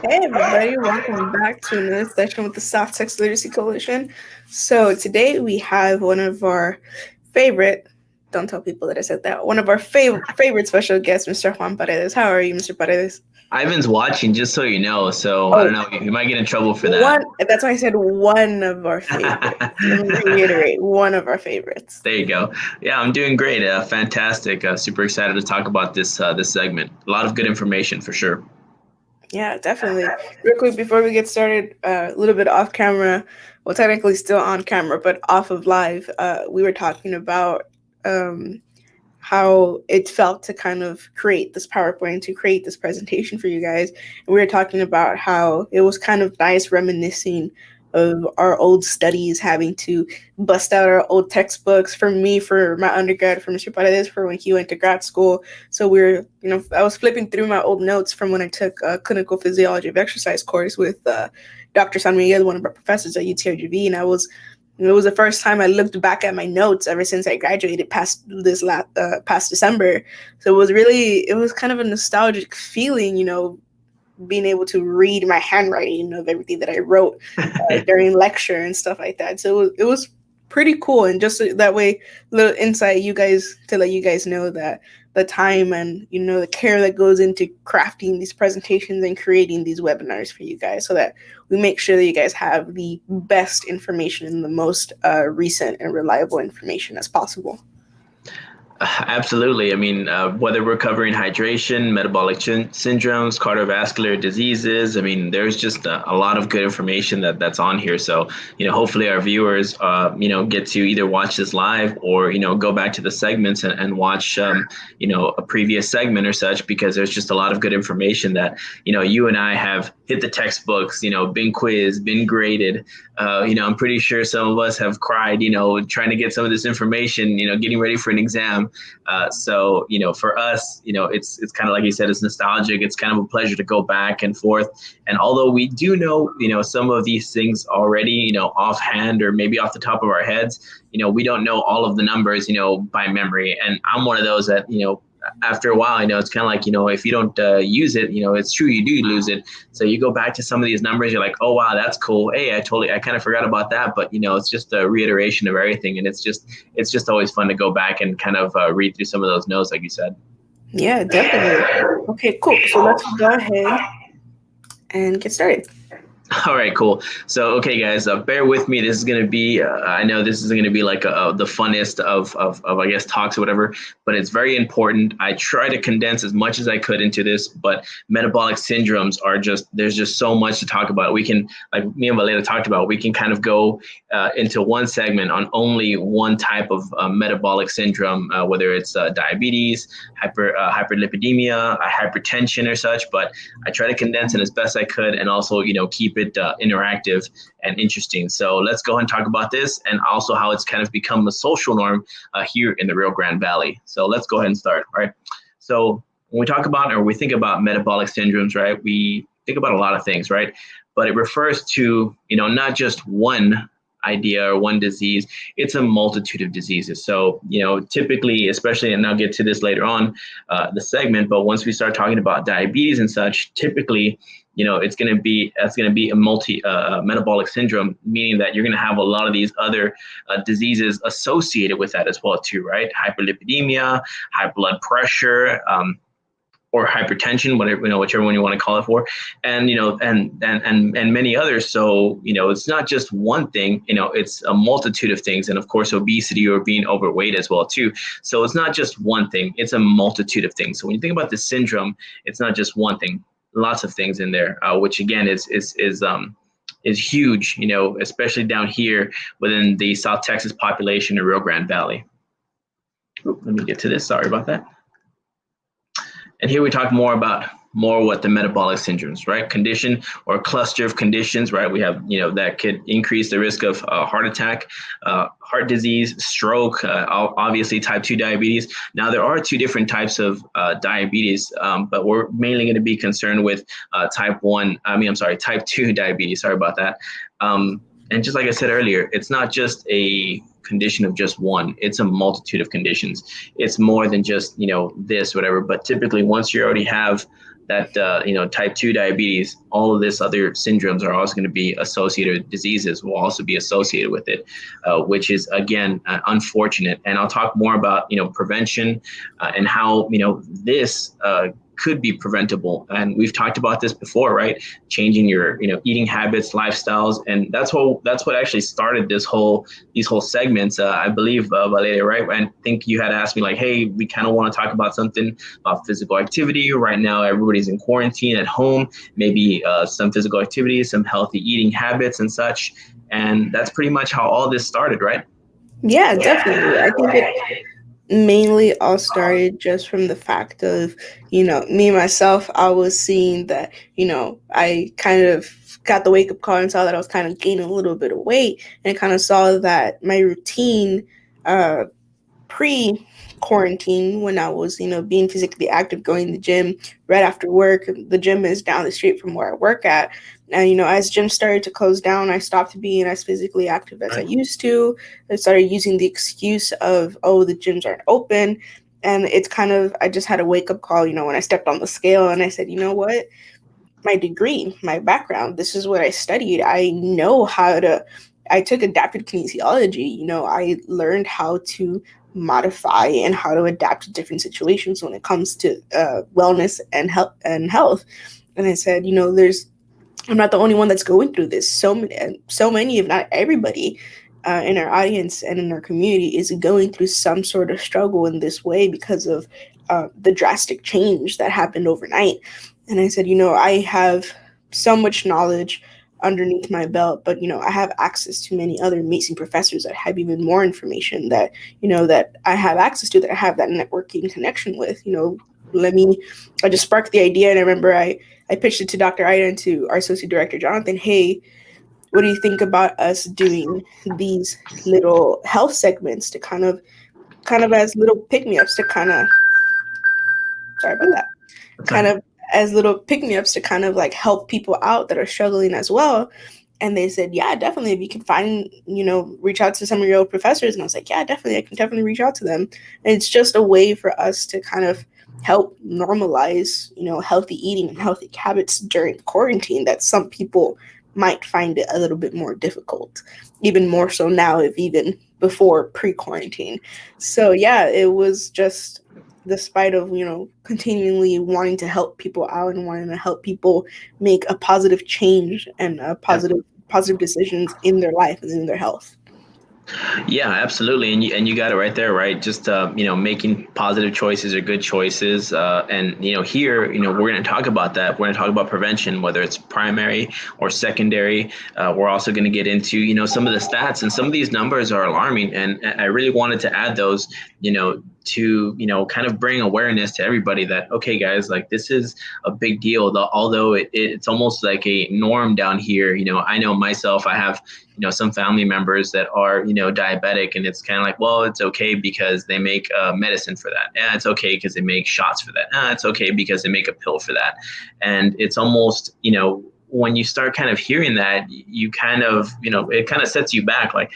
Hey everybody, welcome back to another session with the Soft Text Literacy Coalition. So today we have one of our favorite, don't tell people that I said that, one of our favorite special guests, Mr. Juan Paredes. How are you, Mr. Paredes? Ivan's watching, just so you know, so I don't know, you might get in trouble for that. That's why I said one of our favorites. Let me reiterate, one of our favorites. There you go. Yeah, I'm doing great. Fantastic. Super excited to talk about this segment. A lot of good information for sure. Yeah, definitely. Real quick, before we get started, a little bit off camera, well, technically still on camera, but off of live, we were talking about how it felt to kind of create this PowerPoint, to create this presentation for you guys. And we were talking about how it was kind of nice reminiscing of our old studies, having to bust out our old textbooks. For me, for my undergrad, for Mr. Paredes, for when he went to grad school. So I was flipping through my old notes from when I took a clinical physiology of exercise course with Dr. San Miguel, one of our professors at UTRGV, and it was the first time I looked back at my notes ever since I graduated past December. So it was kind of a nostalgic feeling, being able to read my handwriting of everything that I wrote during lecture and stuff like that. So it was pretty cool. And just that way, little insight to let you guys know that the time and, the care that goes into crafting these presentations and creating these webinars for you guys, so that we make sure that you guys have the best information and the most recent and reliable information as possible. Absolutely. I mean, whether we're covering hydration, metabolic syndromes, cardiovascular diseases, I mean, there's just a lot of good information that's on here. So, hopefully our viewers, get to either watch this live or, go back to the segments and watch, a previous segment or such, because there's just a lot of good information that, you and I have hit the textbooks, been quizzed, been graded. I'm pretty sure some of us have cried, trying to get some of this information, getting ready for an exam. So, for us, it's kind of like you said, it's nostalgic. It's kind of a pleasure to go back and forth. And although we do know, some of these things already, offhand or maybe off the top of our heads, we don't know all of the numbers, by memory. And I'm one of those that, after a while, it's kind of like, if you don't use it, it's true, you do lose it. So you go back to some of these numbers, you're like, oh, wow, that's cool. Hey, I kind of forgot about that. But, it's just a reiteration of everything. And it's just always fun to go back and kind of read through some of those notes, like you said. Yeah, definitely. Okay, cool. So let's go ahead and get started. All right, cool. So, okay, guys, bear with me. This is going to be, I know this isn't going to be like the funnest of, I guess, talks or whatever, but it's very important. I try to condense as much as I could into this, but metabolic syndromes there's just so much to talk about. We can, like me and Valera talked about, we can kind of go into one segment on only one type of metabolic syndrome, whether it's diabetes, hyperlipidemia, hypertension or such, but I try to condense it as best I could and also, keep it interactive and interesting. So let's go ahead and talk about this, and also how it's kind of become a social norm here in the Rio Grande Valley. So let's go ahead and start, right? So when we talk about, or we think about metabolic syndromes, right, we think about a lot of things, right? But it refers to, not just one idea or one disease, it's a multitude of diseases. So, typically, especially, and I'll get to this later on the segment, but once we start talking about diabetes and such, typically, that's going to be a metabolic syndrome, meaning that you're going to have a lot of these other diseases associated with that as well too, right? Hyperlipidemia, high blood pressure, or hypertension, whichever one you want to call it for, and and many others. So it's not just one thing, it's a multitude of things, and of course obesity or being overweight as well too. So it's not just one thing; it's a multitude of things. So when you think about the syndrome, it's not just one thing; lots of things in there, which again is huge, especially down here within the South Texas population in Rio Grande Valley. Let me get to this. Sorry about that. And here we talk more what the metabolic syndromes, right? Condition or cluster of conditions, right? We have, that could increase the risk of heart attack, heart disease, stroke, obviously type 2 diabetes. Now, there are two different types of diabetes, but we're mainly going to be concerned with type 2 diabetes. Sorry about that. And just like I said earlier, it's not just a condition of just one, it's a multitude of conditions. It's more than just, this, whatever. But typically, once you already have that, type 2 diabetes, all of this other syndromes are also going to be associated, diseases will also be associated with it, which is, again, unfortunate. And I'll talk more about, prevention and how, this could be preventable. And we've talked about this before, right? Changing your, eating habits, lifestyles. And that's what actually started these whole segments. I believe, Valeria, right? I think you had asked me like, hey, we kind of want to talk about something about physical activity. Right now, everybody's in quarantine at home, maybe some physical activity, some healthy eating habits and such. And that's pretty much how all this started, right? Yeah, definitely. I think it mainly all started just from the fact of, me myself, I was seeing that, I kind of got the wake up call and saw that I was kind of gaining a little bit of weight, and kind of saw that my routine pre quarantine, when I was, being physically active, going to the gym right after work. The gym is down the street from where I work at. And, as gyms started to close down, I stopped being as physically active as I used to. I started using the excuse of, oh, the gyms aren't open. And it's kind of, I just had a wake up call, when I stepped on the scale and I said, you know what? My degree, my background, this is what I studied. I took adaptive kinesiology. I learned how to modify and how to adapt to different situations when it comes to wellness and health. And I said, I'm not the only one that's going through this. So many, if not everybody, in our audience and in our community is going through some sort of struggle in this way because of the drastic change that happened overnight. And I said, I have so much knowledge underneath my belt, but I have access to many other amazing professors that have even more information that that I have access to, that I have that networking connection with. I just sparked the idea, and I remember I pitched it to Dr. Ida and to our associate director Jonathan. Hey, what do you think about us doing these little health segments to kind of as little pick-me-ups to kind of, sorry about that, kind of as little pick-me-ups to kind of like help people out that are struggling as well. And they said, yeah, definitely, if you can find, reach out to some of your old professors. And I was like, yeah, definitely, I can definitely reach out to them. And it's just a way for us to kind of help normalize, healthy eating and healthy habits during quarantine that some people might find it a little bit more difficult, even more so now, if even before pre-quarantine. So yeah, it was just despite of, continually wanting to help people out and wanting to help people make a positive change and positive decisions in their life and in their health. Yeah, absolutely. And you got it right there, right? Just, making positive choices or good choices. And, here, we're going to talk about that. We're going to talk about prevention, whether it's primary or secondary. We're also going to get into, some of the stats, and some of these numbers are alarming. And I really wanted to add those, to, kind of bring awareness to everybody that, okay, guys, like this is a big deal. Although it's almost like a norm down here. I know myself, I have, some family members that are, diabetic, and it's kind of like, well, it's okay because they make medicine for that. Yeah, it's okay because they make shots for that. It's okay because they make a pill for that. And it's almost, when you start kind of hearing that, you kind of, it kind of sets you back. Like,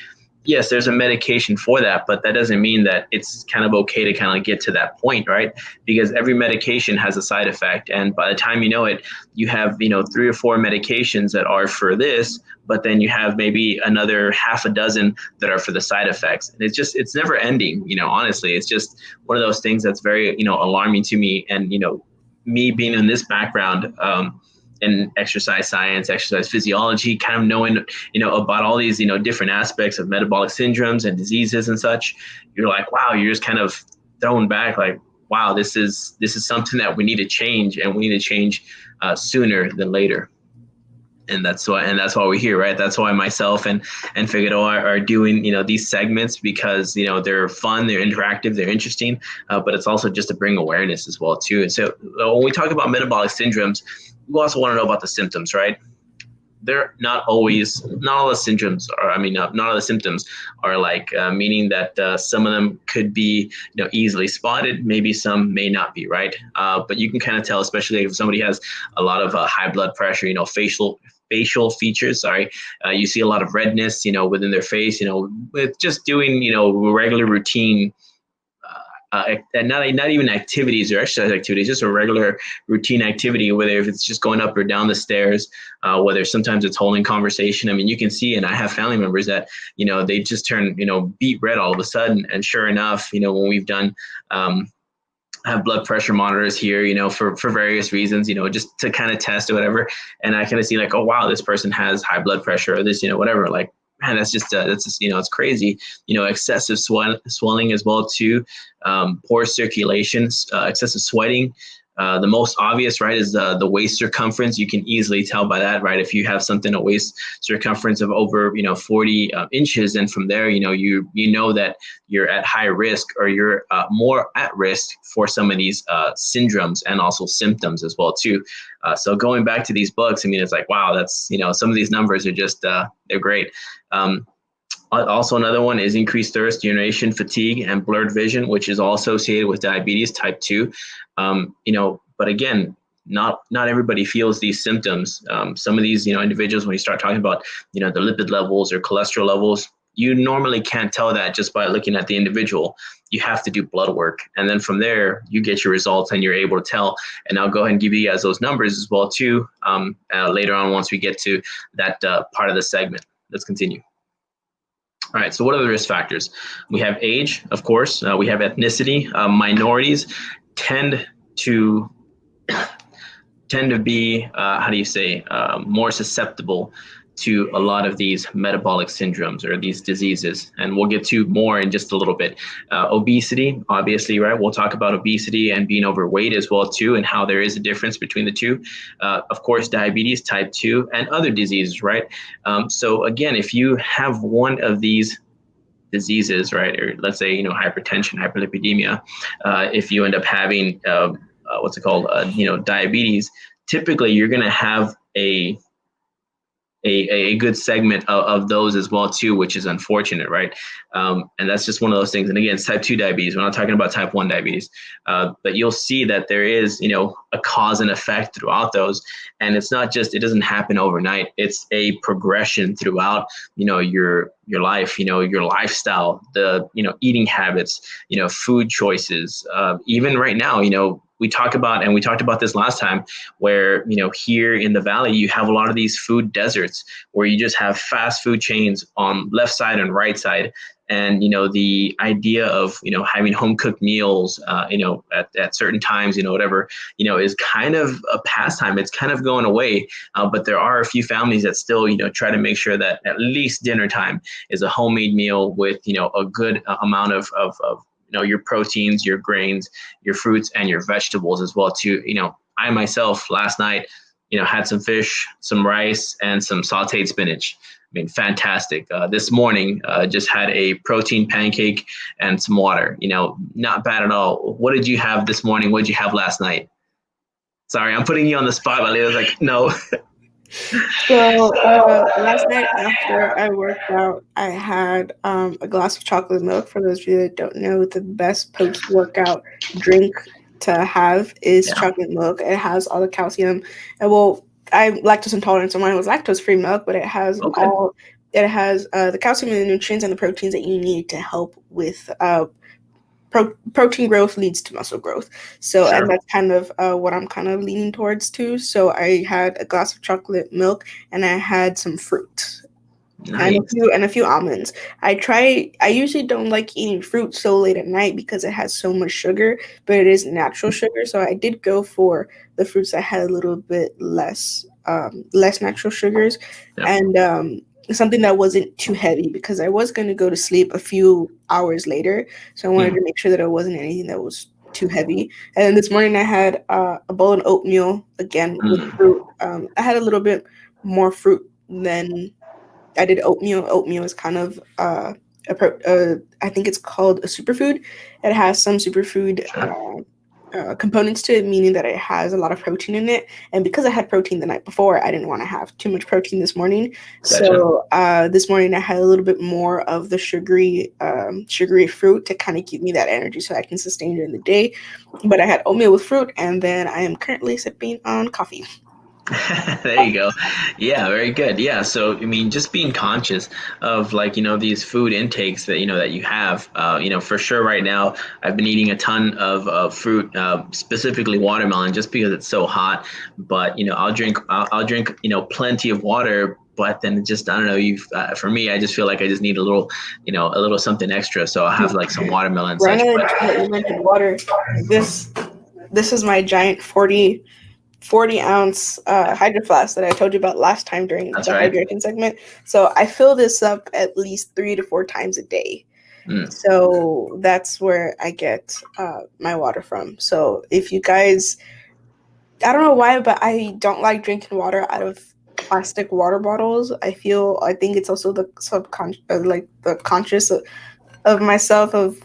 yes, there's a medication for that, but that doesn't mean that it's kind of okay to kind of get to that point, right? Because every medication has a side effect. And by the time you know it, you have, 3 or 4 medications that are for this, but then you have maybe another half a dozen that are for the side effects. And it's never ending, honestly. It's just one of those things that's very, alarming to me. And, me being in this background, in exercise science, exercise physiology, kind of knowing, about all these, different aspects of metabolic syndromes and diseases and such, you're like, wow, you're just kind of thrown back like, wow, this is something that we need to change, and we need to change sooner than later. And that's why we're here, right? That's why myself and Figueroa are doing, these segments, because, they're fun, they're interactive, they're interesting, but it's also just to bring awareness as well too. And so when we talk about metabolic syndromes, we also want to know about the symptoms, right? they're not always, not all the syndromes are, I mean, not all the symptoms are like, meaning that some of them could be, easily spotted. Maybe some may not be, right? But you can kind of tell, especially if somebody has a lot of high blood pressure, facial features, sorry. You see a lot of redness, within their face, with just doing, regular routine, and not even activities or exercise activities, just a regular routine activity, whether if it's just going up or down the stairs, whether sometimes it's holding conversation. I mean, you can see, and I have family members that, they just turn, beet red all of a sudden. And sure enough, when we've done, have blood pressure monitors here, for various reasons, just to kind of test or whatever. And I kind of see like, oh, wow, this person has high blood pressure or this, whatever. Like, man, that's just, it's crazy. Excessive swelling as well too, poor circulation, excessive sweating. The most obvious, right, is the waist circumference. You can easily tell by that, right? If you have something, a waist circumference of over, 40 inches, and from there, you know that you're at high risk, or you're more at risk for some of these syndromes and also symptoms as well too. So going back to these books, I mean, it's like, wow, that's, some of these numbers are just, they're great. Also, another one is increased thirst, urination, fatigue, and blurred vision, which is all associated with diabetes type 2. But again, not everybody feels these symptoms. Some of these, individuals, when you start talking about, the lipid levels or cholesterol levels, you normally can't tell that just by looking at the individual. You have to do blood work. And then from there, you get your results and you're able to tell. And I'll go ahead and give you guys those numbers as well too, later on, once we get to that part of the segment. Let's continue. All right, so what are the risk factors? We have age, of course. We have ethnicity. Minorities tend to be, more susceptible to a lot of these metabolic syndromes or these diseases. And we'll get to more in just a little bit. Obesity, obviously, right? We'll talk about obesity and being overweight as well too, and how there is a difference between the two. Of course, diabetes type 2 and other diseases, right? So again, if you have one of these diseases, right, or let's say, hypertension, hyperlipidemia, if you end up having, diabetes, typically you're going to have a good segment of those as well too, which is unfortunate, right? And that's just one of those things. And again, it's type 2 diabetes. We're not talking about type 1 diabetes, but you'll see that there is, a cause and effect throughout those. And it's not just, it doesn't happen overnight. It's a progression throughout, your life, your lifestyle, the, eating habits, food choices, even right now, we talked about this last time, where, here in the Valley, you have a lot of these food deserts where you just have fast food chains on left side and right side. And, the idea of, having home cooked meals, at certain times, whatever, is kind of a pastime. It's kind of going away. But there are a few families that still, try to make sure that at least dinner time is a homemade meal with, a good amount of your proteins, your grains, your fruits, and your vegetables as well too. I myself last night, had some fish, some rice, and some sauteed spinach. I mean, fantastic. This morning, just had a protein pancake and some water. Not bad at all. What did you have this morning? What did you have last night? Sorry, I'm putting you on the spot. I was like, no. So last night after I worked out, I had a glass of chocolate milk. For those of you that don't know, the best post-workout drink to have is chocolate milk. It has all the calcium. And I'm lactose intolerant, so mine was lactose-free milk, but it has the calcium and the nutrients and the proteins that you need to help with protein growth leads to muscle growth. So, sure. And that's kind of what I'm kind of leaning towards too. So I had a glass of chocolate milk and I had some fruit. Nice. And a few almonds. I usually don't like eating fruit so late at night because it has so much sugar, but it is natural sugar. So I did go for the fruits that had a little bit less natural sugars, and something that wasn't too heavy because I was going to go to sleep a few hours later. So I wanted to make sure that it wasn't anything that was too heavy. And then this morning I had a bowl of oatmeal, again, with fruit. I had a little bit more fruit than I did oatmeal. Oatmeal is kind of, I think it's called a superfood. It has some superfood components to it, meaning that it has a lot of protein in it. And because I had protein the night before, I didn't want to have too much protein this morning. Gotcha. So this morning I had a little bit more of the sugary fruit to kind of give me that energy so I can sustain during the day. But I had oatmeal with fruit, and then I am currently sipping on coffee. There you go. Yeah, very good. Yeah, so I mean, just being conscious of like, these food intakes that that you have. For sure right now I've been eating a ton of fruit, specifically watermelon, just because it's so hot. But I'll drink plenty of water. But then just I don't know. For me, I just feel like I just need a little something extra. So I'll have like some watermelon and such. Rana, you mentioned water. This is my giant 40-ounce hydro flask that I told you about last time during That's the right. hydration segment. So I fill this up at least 3 to 4 times a day. So that's where I get my water from. So if you guys, I don't know why, but I don't like drinking water out of plastic water bottles. I think it's also the conscious of myself of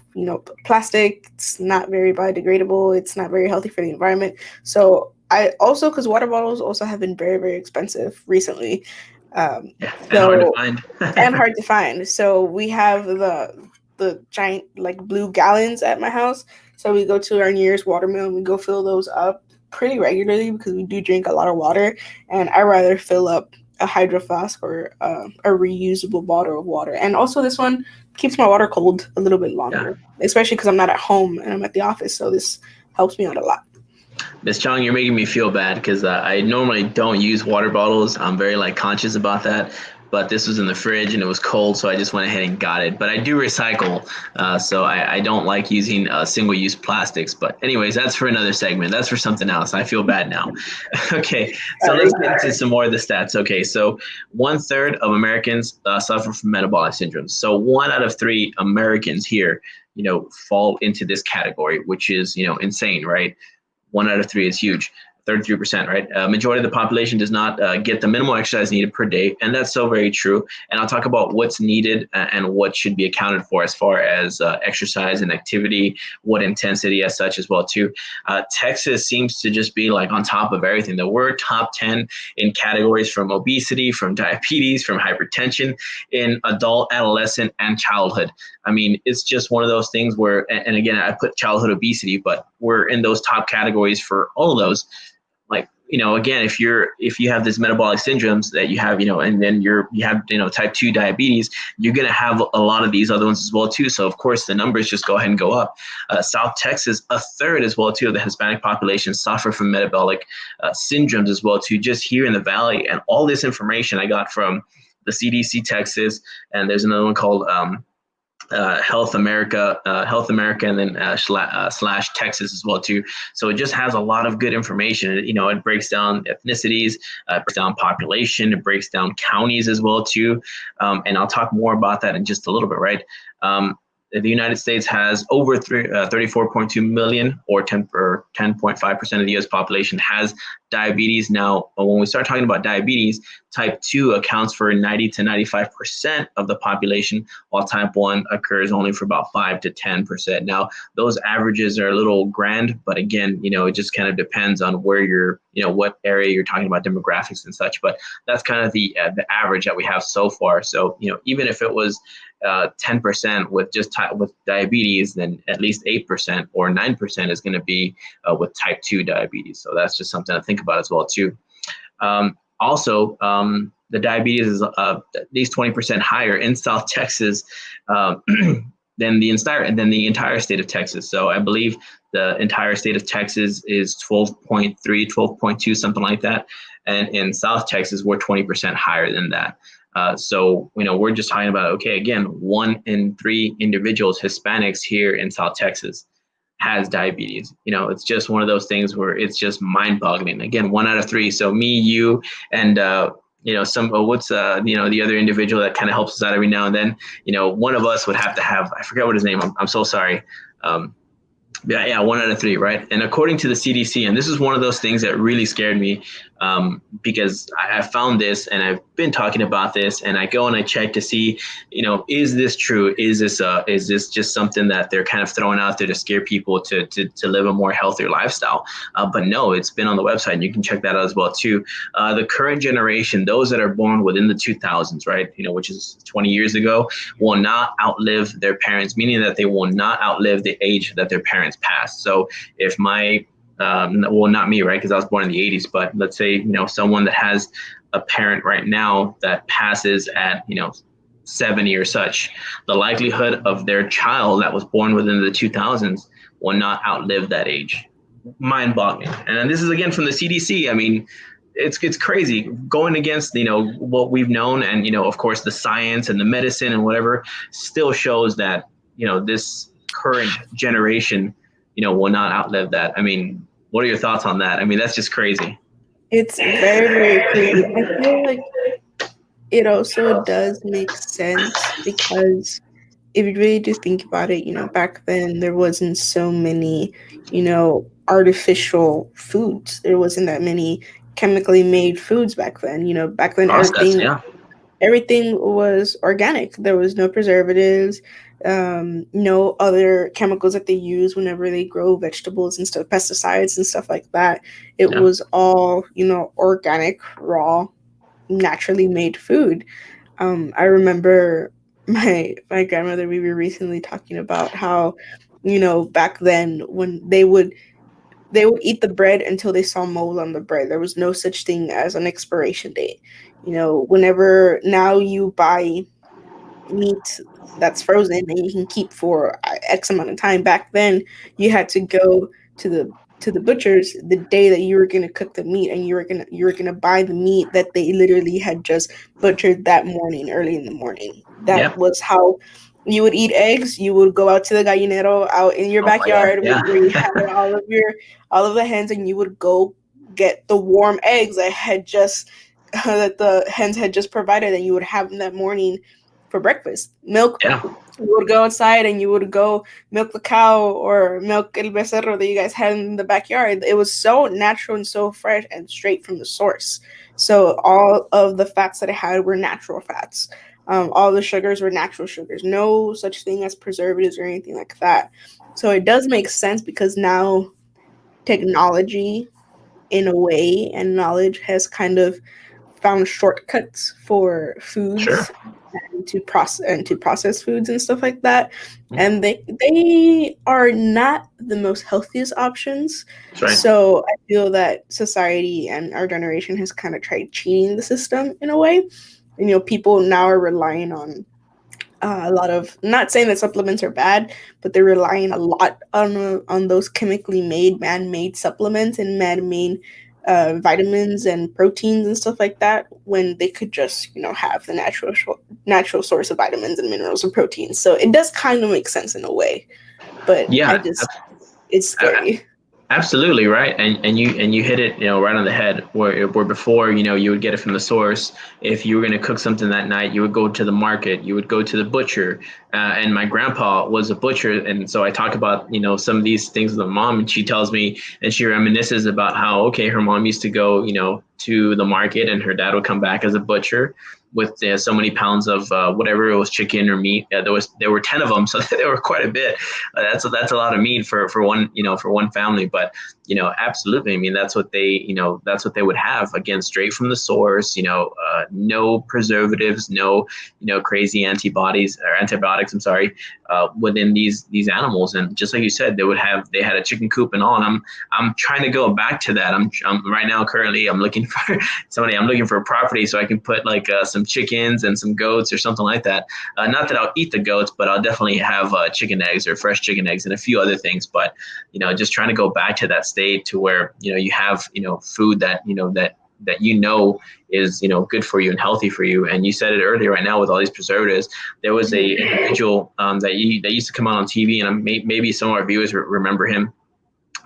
plastic. It's not very biodegradable. It's not very healthy for the environment. So I also, because water bottles also have been very, very expensive recently. And hard to find. And hard to find. So we have the giant like blue gallons at my house. So we go to our nearest water mill and we go fill those up pretty regularly because we do drink a lot of water. And I rather fill up a hydro flask or a reusable bottle of water. And also this one keeps my water cold a little bit longer, especially because I'm not at home and I'm at the office. So this helps me out a lot. Ms. Chong, you're making me feel bad because I normally don't use water bottles. I'm very conscious about that. But this was in the fridge and it was cold, so I just went ahead and got it. But I do recycle, so I don't like using single-use plastics. But anyways, that's for another segment. That's for something else. I feel bad now. Okay, so let's get into some more of the stats. Okay, so 1/3 of Americans suffer from metabolic syndrome. So 1 out of 3 Americans here, fall into this category, which is, insane, right? 1 out of 3 is huge. 33%, right? Majority of the population does not get the minimal exercise needed per day, and that's so very true. And I'll talk about what's needed and what should be accounted for as far as exercise and activity, what intensity as such as well too. Texas seems to just be on top of everything. We're top 10 in categories from obesity, from diabetes, from hypertension in adult, adolescent, and childhood. I mean, it's just one of those things where, and again, I put childhood obesity, but we're in those top categories for all of those. Again, if you have this metabolic syndromes that you have, and then you have, type 2 diabetes, you're going to have a lot of these other ones as well too. So of course the numbers just go ahead and go up. South Texas, 1/3 as well too of the Hispanic population suffer from metabolic syndromes as well too, just here in the Valley. And all this information I got from the CDC Texas, and there's another one called Health America, and then slash Texas as well too. So it just has a lot of good information. It breaks down ethnicities, breaks down population, it breaks down counties as well too. And I'll talk more about that in just a little bit, right? The United States has over 34.2 million, or 10.5% of the U.S. population has diabetes. Now, when we start talking about diabetes, type 2 accounts for 90 to 95% of the population, while type 1 occurs only for about 5 to 10%. Now, those averages are a little grand, but again, it just kind of depends on where you're, what area you're talking about, demographics and such. But that's kind of the average that we have so far. So, even if it was 10% with with diabetes, then at least 8% or 9% is going to be with type 2 diabetes. So that's just something to think about as well too. Also, the diabetes is at least 20% higher in South Texas than the entire state of Texas. So I believe the entire state of Texas is 12.3, 12.2, something like that. And in South Texas, we're 20% higher than that. So, we're just talking about, okay, again, 1 in 3 individuals, Hispanics here in South Texas, has diabetes. It's just one of those things where it's just mind boggling. Again, 1 out of 3. So me, you, and, the other individual that kind of helps us out every now and then, one of us would have to have, I forget what his name, I'm so sorry. Yeah, 1 out of 3, right? And according to the CDC, and this is one of those things that really scared me, because I found this and I've been talking about this, and I go and I check to see, is this true? Is this just something that they're kind of throwing out there to scare people to live a more healthier lifestyle? But no, it's been on the website, and you can check that out as well too. The current generation, those that are born within the 2000s, right, which is 20 years ago, will not outlive their parents, meaning that they will not outlive the age that their parents passed. So if well, not me, right, because I was born in the 80s, but let's say, someone that has a parent right now that passes at, 70 or such, the likelihood of their child that was born within the 2000s will not outlive that age. Mind-boggling. And this is, again, from the CDC. I mean, it's crazy going against, what we've known, and, of course, the science and the medicine and whatever still shows that, this current generation, will not outlive that. I mean, what are your thoughts on that? I mean, that's just crazy. It's very, very crazy. I feel like it also does make sense because if you really do think about it, back then there wasn't so many, artificial foods. There wasn't that many chemically made foods back then. Back then Process, yeah. everything was organic. There was no preservatives, no other chemicals that they use whenever they grow vegetables and stuff, pesticides and stuff like that. It was all, organic, raw, naturally made food. I remember my grandmother, we were recently talking about how, back then when they would eat the bread until they saw mold on the bread. There was no such thing as an expiration date. Whenever now you buy meat that's frozen and you can keep for X amount of time, back then you had to go to the butchers the day that you were going to cook the meat, and you were going to buy the meat that they literally had just butchered that morning, early in the morning. That was how you would eat eggs. You would go out to the gallinero out in your backyard where you had all of the hens, and you would go get the warm eggs that had just that the hens had just provided, and you would have them that morning for breakfast. Milk. You would go outside and you would go milk the cow or milk el becerro that you guys had in the backyard. It was so natural and so fresh and straight from the source. So all of the fats that it had were natural fats. All the sugars were natural sugars. No such thing as preservatives or anything like that. So it does make sense because now technology, in a way, and knowledge has kind of found shortcuts for foods. Sure. And to process foods and stuff like that, and they are not the most healthiest options. Right. So I feel that society and our generation has kind of tried cheating the system in a way. And, people now are relying on a lot of, not saying that supplements are bad, but they're relying a lot on those chemically made, man-made supplements and man-made vitamins and proteins and stuff like that, when they could just, have the natural source of vitamins and minerals and proteins. So it does kind of make sense in a way, but it's scary. Absolutely right, and you hit it, right on the head. Where before, you would get it from the source. If you were going to cook something that night, you would go to the market, you would go to the butcher. And my grandpa was a butcher, and so I talk about some of these things with my mom, and she tells me, and she reminisces about how her mom used to go to the market, and her dad would come back as a butcher with so many pounds of whatever it was, chicken or meat. There were 10 of them, so there were quite a bit. That's a lot of meat for one for one family. But absolutely, I mean, that's what they would have, again, straight from the source. No preservatives, no crazy antibiotics. I'm sorry, within these animals. And just like you said, they had a chicken coop and all. And I'm trying to go back to that. I'm right now currently I'm looking for a property so I can put some chickens and some goats or something like that. Not that I'll eat the goats, but I'll definitely have chicken eggs or fresh chicken eggs and a few other things. But just trying to go back to that state to where you have food that is good for you and healthy for you. And you said it earlier, right now with all these preservatives. There was a individual that used to come out on TV, and maybe some of our viewers remember him.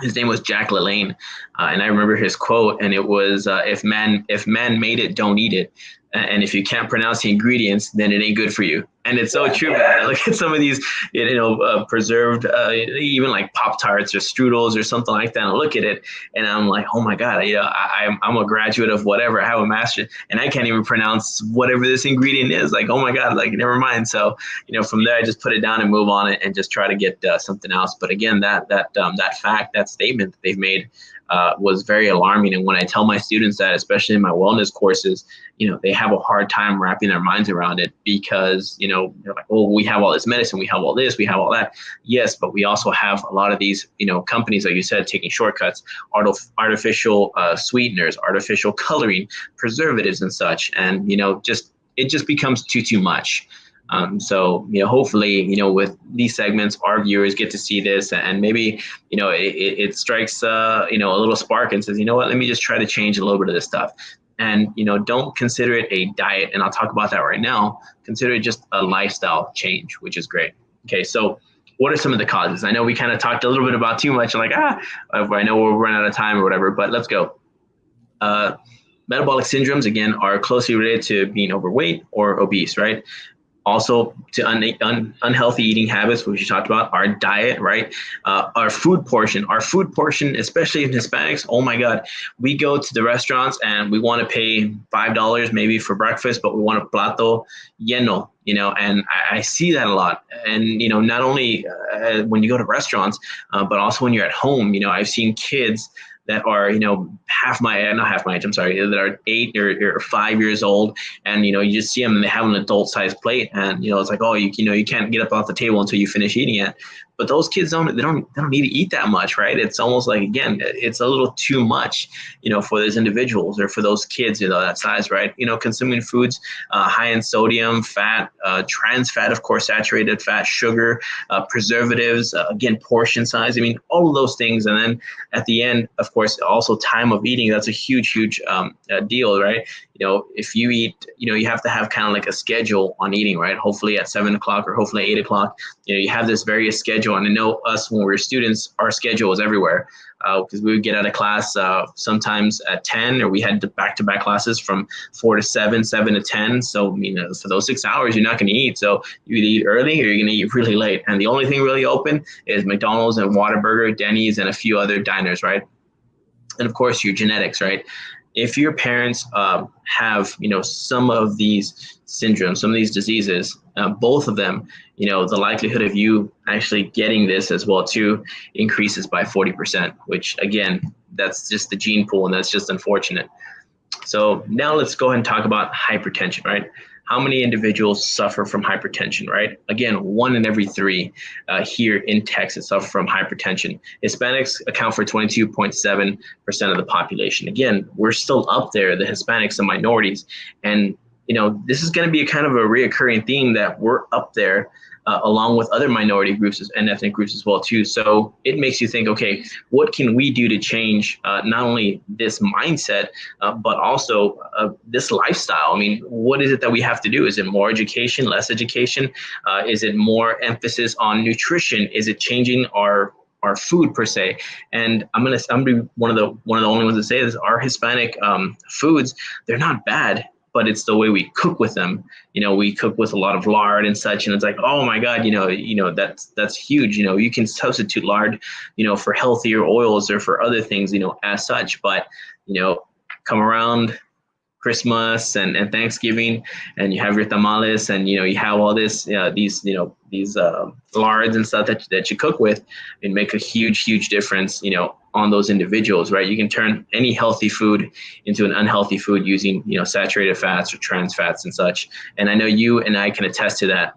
His name was Jack LaLanne, and I remember his quote, and it was, if man made it, don't eat it. And if you can't pronounce the ingredients, then it ain't good for you. And it's so true, man. I look at some of these, preserved, even like Pop Tarts or strudels or something like that. And I look at it, and I'm like, oh my god, I'm a graduate of whatever. I have a master's, and I can't even pronounce whatever this ingredient is. Like, oh my god, like never mind. So, from there, I just put it down and move on it, and just try to get something else. But again, that fact, that statement that they've made was very alarming. And when I tell my students that, especially in my wellness courses, they have a hard time wrapping their minds around it, because, they're like, oh, we have all this medicine, we have all this, we have all that. Yes, but we also have a lot of these, companies, like you said, taking shortcuts, artificial sweeteners, artificial coloring, preservatives and such. And, it just becomes too much. So, hopefully, with these segments, our viewers get to see this, and maybe, it strikes, a little spark and says, you know what, let me just try to change a little bit of this stuff. And, don't consider it a diet. And I'll talk about that right now. Consider it just a lifestyle change, which is great. Okay, so what are some of the causes? I know we kind of talked a little bit about too much, like, I know we're running out of time or whatever, but let's go. Metabolic syndromes, again, are closely related to being overweight or obese, right? Also to unhealthy eating habits, which you talked about, our diet, right? Our food portion, especially in Hispanics, oh my God, we go to the restaurants and we want to pay $5 maybe for breakfast, but we want a plato lleno, and I see that a lot. And, not only when you go to restaurants, but also when you're at home, I've seen kids that are, not half my age, I'm sorry, that are 8 or 5 years old. And, you just see them and they have an adult sized plate. And, it's like, oh, you can't get up off the table until you finish eating it. But those kids don't need to eat that much, right? It's almost like, again, it's a little too much, for those individuals or for those kids, that size, right? Consuming foods high in sodium, fat, trans fat, of course, saturated fat, sugar, preservatives, again, portion size. I mean, all of those things. And then at the end, of course, also time of eating. That's a huge deal, right? If you eat, you have to have kind of like a schedule on eating, right? Hopefully at 7 o'clock or hopefully 8 o'clock, you have this various schedule. And I know us, when we were students, our schedule was everywhere, because we would get out of class sometimes at 10, or we had back-to-back classes from 4 to 7, 7 to 10. So, for those 6 hours, you're not going to eat. So you either eat early or you're going to eat really late. And the only thing really open is McDonald's and Whataburger, Denny's, and a few other diners, right? And of course, your genetics, right? If your parents have, some of these syndromes, some of these diseases, both of them, the likelihood of you actually getting this as well too increases by 40%, which again, that's just the gene pool, and that's just unfortunate. So now let's go ahead and talk about hypertension, right? How many individuals suffer from hypertension, right? Again, 1 in every 3 here in Texas suffer from hypertension. Hispanics account for 22.7% of the population. Again, we're still up there, the Hispanics and minorities. And, this is going to be a kind of a reoccurring theme, that we're up there along with other minority groups and ethnic groups as well too. So it makes you think, okay, what can we do to change not only this mindset, but also this lifestyle? I mean, what is it that we have to do? Is it more education, less education? Is it more emphasis on nutrition? Is it changing our food per se? And I'm gonna be one of the only ones to say this. Our Hispanic foods, they're not bad, but it's the way we cook with them. We cook with a lot of lard and such, and it's like, oh my God, that's huge. You can substitute lard, for healthier oils or for other things, as such. But, come around Christmas and Thanksgiving, and you have your tamales, and you have all this these lards and stuff that you cook with, and make a huge difference on those individuals, right? You can turn any healthy food into an unhealthy food using saturated fats or trans fats and such. And I know you and I can attest to that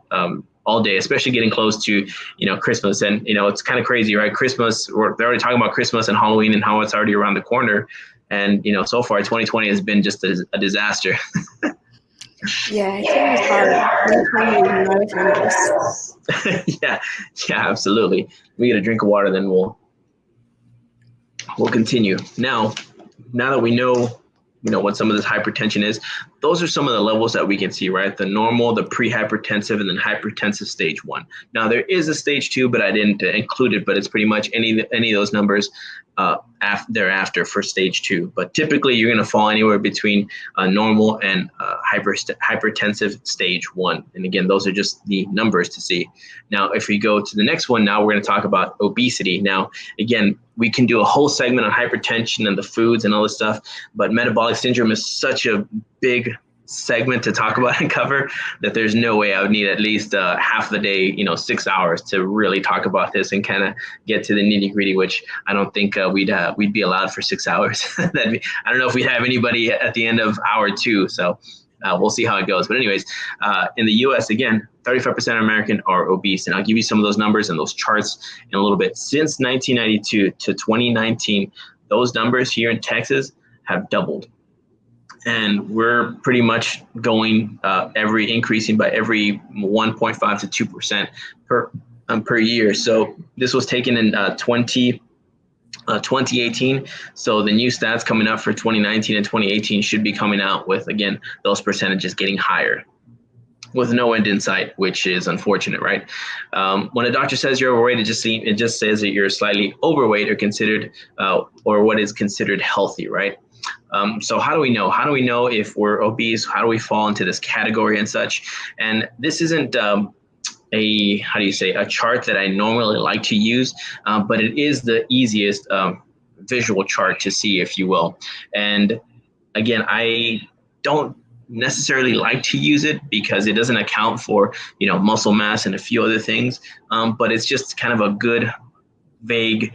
all day, especially getting close to Christmas. And it's kind of crazy, right? Christmas, they're already talking about Christmas and Halloween and how it's already around the corner. And, so far 2020 has been just a disaster. Yeah, it was hard. 2020 was not a fun. Yeah, absolutely. We get a drink of water, then we'll continue. Now that we know, what some of this hypertension is. Those are some of the levels that we can see, right? The normal, the pre-hypertensive, and then hypertensive stage 1. Now there is a stage 2, but I didn't include it, but it's pretty much any of those numbers thereafter for stage 2. But typically you're going to fall anywhere between normal and hypertensive stage 1. And again, those are just the numbers to see. Now, if we go to the next one, now we're going to talk about obesity. Now, again, we can do a whole segment on hypertension and the foods and all this stuff, but metabolic syndrome is such a big segment to talk about and cover that there's no way I would need at least half the day, 6 hours to really talk about this and kind of get to the nitty gritty, which I don't think we'd be allowed for 6 hours. I don't know if we'd have anybody at the end of hour 2. So we'll see how it goes. But anyways, in the US, again, 35% of Americans are obese. And I'll give you some of those numbers and those charts in a little bit. Since 1992 to 2019, those numbers here in Texas have doubled. And we're pretty much going increasing by every 1.5 to 2% per year. So this was taken in 2018. So the new stats coming up for 2019 and 2018 should be coming out with, again, those percentages getting higher with no end in sight, which is unfortunate, right? When a doctor says you're overweight, it just says that you're slightly overweight or considered or what is considered healthy, right? So how do we know? How do we know if we're obese? How do we fall into this category and such? And this isn't a chart that I normally like to use, but it is the easiest visual chart to see, if you will. And again, I don't necessarily like to use it because it doesn't account for, muscle mass and a few other things, but it's just kind of a good vague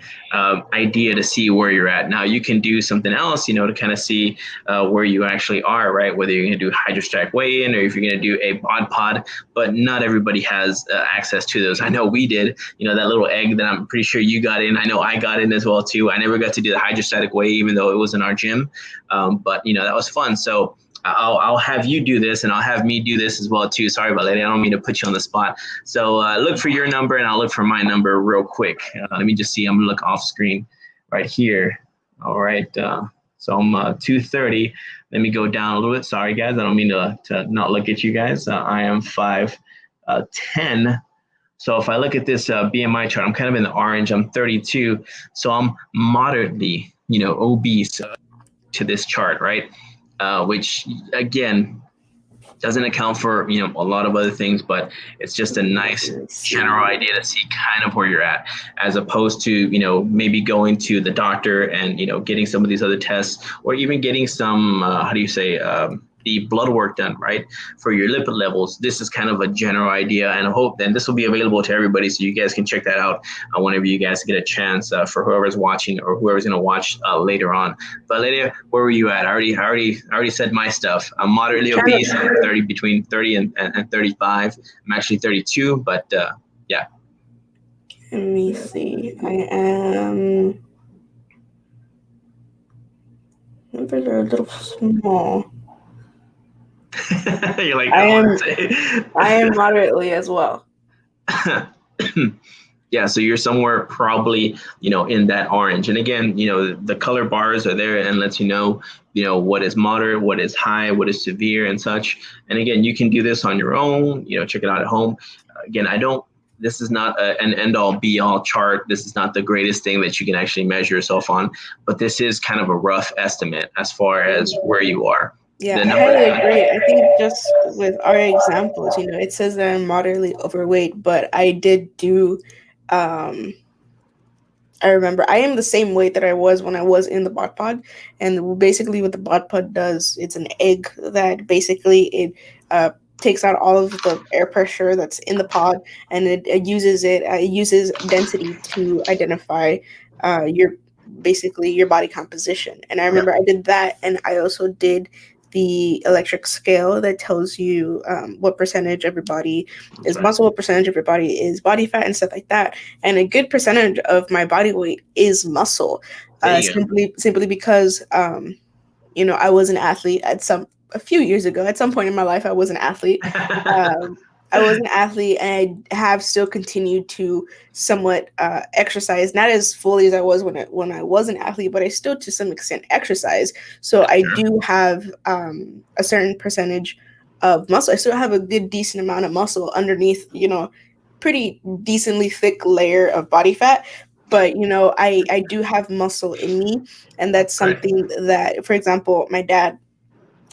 idea to see where you're at. Now you can do something else, to kind of see where you actually are, right? Whether you're going to do hydrostatic weigh-in or if you're going to do a bod pod, but not everybody has access to those. I know we did, that little egg that I'm pretty sure you got in. I know I got in as well too. I never got to do the hydrostatic weigh, even though it was in our gym. But that was fun. So I'll have you do this and I'll have me do this as well too. Sorry about that. I don't mean to put you on the spot. So look for your number and I'll look for my number real quick. Let me just see. I'm gonna look off screen right here. All right. So I'm 230. Let me go down a little bit. Sorry guys. I don't mean to not look at you guys. I am 5'10". So if I look at this BMI chart, I'm kind of in the orange. I'm 32. So I'm moderately, obese to this chart, right? Which again doesn't account for a lot of other things, but it's just a nice general idea to see kind of where you're at, as opposed to maybe going to the doctor and getting some of these other tests, or even getting some the blood work done, right, for your lipid levels. This is kind of a general idea, and I hope then this will be available to everybody, so you guys can check that out whenever you guys get a chance, for whoever's watching or whoever's going to watch later on. But Lydia, where were you at? I already said my stuff. I'm moderately obese. I'm between 30 and 35. I'm actually 32, but yeah. Let me see. I am. Numbers are a little small. You're like, I am moderately as well. Yeah, so you're somewhere probably, in that orange. And again, the color bars are there and lets you know, what is moderate, what is high, what is severe and such. And again, you can do this on your own, check it out at home. Again, this is not an end all be all chart. This is not the greatest thing that you can actually measure yourself on, but this is kind of a rough estimate as far as where you are. Yeah, I highly agree. I think just with our examples, it says that I'm moderately overweight, but I did do, I remember I am the same weight that I was when I was in the bod pod. And basically what the bod pod does, it's an egg that basically it takes out all of the air pressure that's in the pod, and it uses density to identify your body composition. And I remember I did that, and I also did the electric scale that tells you what percentage of your body is muscle, what percentage of your body is body fat, and stuff like that. And a good percentage of my body weight is muscle, simply because I was an athlete a few years ago. At some point in my life, I was an athlete. I was an athlete, and I have still continued to somewhat exercise, not as fully as I was when I was an athlete, but I still to some extent exercise. So I do have a certain percentage of muscle. I still have a good decent amount of muscle underneath, pretty decently thick layer of body fat. But I do have muscle in me, and that's Right. something that, for example, my dad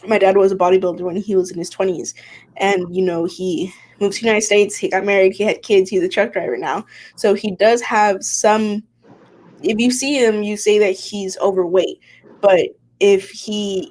was a bodybuilder when he was in his 20s, and he moved to the United States, he got married, he had kids, he's a truck driver now. So he does have some, if you see him, you say that he's overweight. But if he,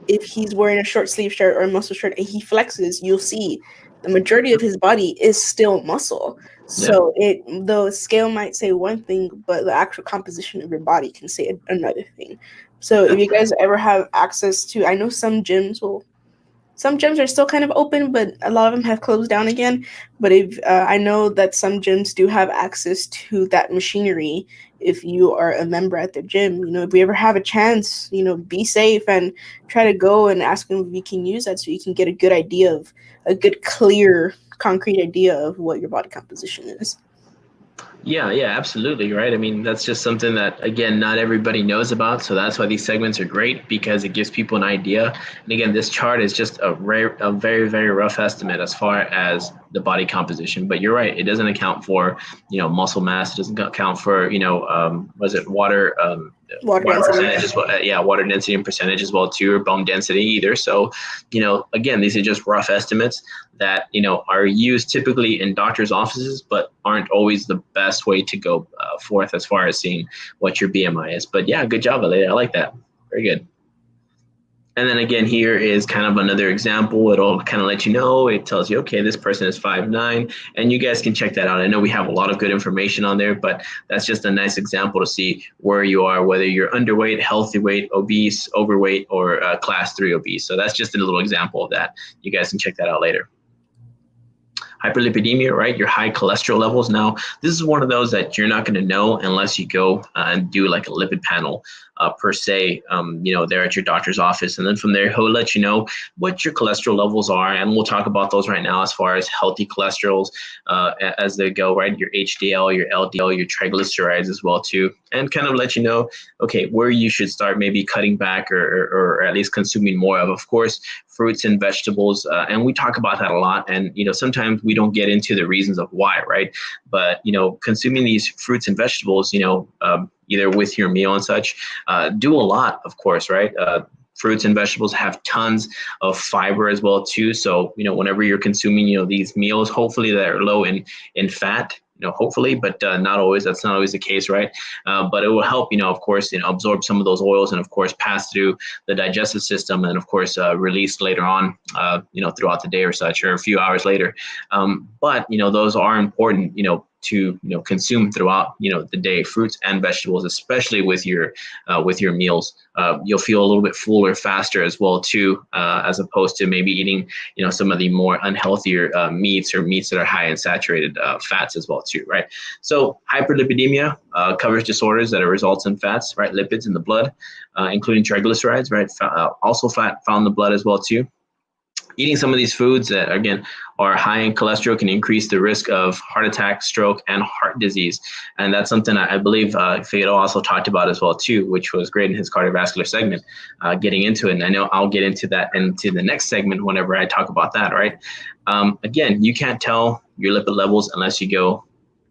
if he's wearing a short sleeve shirt or a muscle shirt and he flexes, you'll see the majority of his body is still muscle. Yeah. So the scale might say one thing, but the actual composition of your body can say another thing. So if you guys ever have access to, I know some gyms are still kind of open, but a lot of them have closed down again. But if I know that some gyms do have access to that machinery, if you are a member at the gym, if we ever have a chance, be safe and try to go and ask them if we can use that, so you can get a good, clear, concrete idea of what your body composition is. Yeah, yeah, absolutely, right? I mean, that's just something that, again, not everybody knows about. So that's why these segments are great, because it gives people an idea. And again, this chart is just a very, very rough estimate as far as the body composition. But you're right, it doesn't account for, muscle mass. It doesn't account for, was it water, Water water density. percentage as well. Yeah, water density and percentage as well too, or bone density either. So, again, these are just rough estimates that are used typically in doctors' offices, but aren't always the best way to go forth as far as seeing what your BMI is. But yeah, good job, Alea. I like that. Very good. And then again, here is kind of another example. It'll kind of let you know. It tells you, okay, this person is 5'9", and you guys can check that out. I know we have a lot of good information on there, but that's just a nice example to see where you are, whether you're underweight, healthy weight, obese, overweight, or class 3 obese. So that's just a little example of that. You guys can check that out later. Hyperlipidemia, right? Your high cholesterol levels. Now, this is one of those that you're not going to know unless you go and do like a lipid panel per se, there at your doctor's office. And then from there, he'll let you know what your cholesterol levels are. And we'll talk about those right now as far as healthy cholesterols as they go, right? Your HDL, your LDL, your triglycerides as well too. And kind of let you know, okay, where you should start maybe cutting back or at least consuming more of course, fruits and vegetables. And we talk about that a lot. And, sometimes we don't get into the reasons of why, right? But, consuming these fruits and vegetables, either with your meal and such, do a lot, of course, right? Fruits and vegetables have tons of fiber as well too. So, whenever you're consuming, these meals, hopefully that are low in fat, hopefully, but not always. That's not always the case, right? But it will help, of course, absorb some of those oils and, of course, pass through the digestive system and, of course, released later on, throughout the day or such, or a few hours later. But, those are important, to consume throughout the day, fruits and vegetables, especially with your meals. You'll feel a little bit fuller faster as well too, as opposed to maybe eating some of the more unhealthier meats or meats that are high in saturated fats as well too, right? So hyperlipidemia covers disorders that are results in fats, right? Lipids in the blood, including triglycerides, right? Also fat found in the blood as well too. Eating some of these foods that, again, are high in cholesterol can increase the risk of heart attack, stroke, and heart disease. And that's something I believe Figueroa also talked about as well, too, which was great in his cardiovascular segment, getting into it. And I know I'll get into that into the next segment whenever I talk about that, right? Again, you can't tell your lipid levels unless you go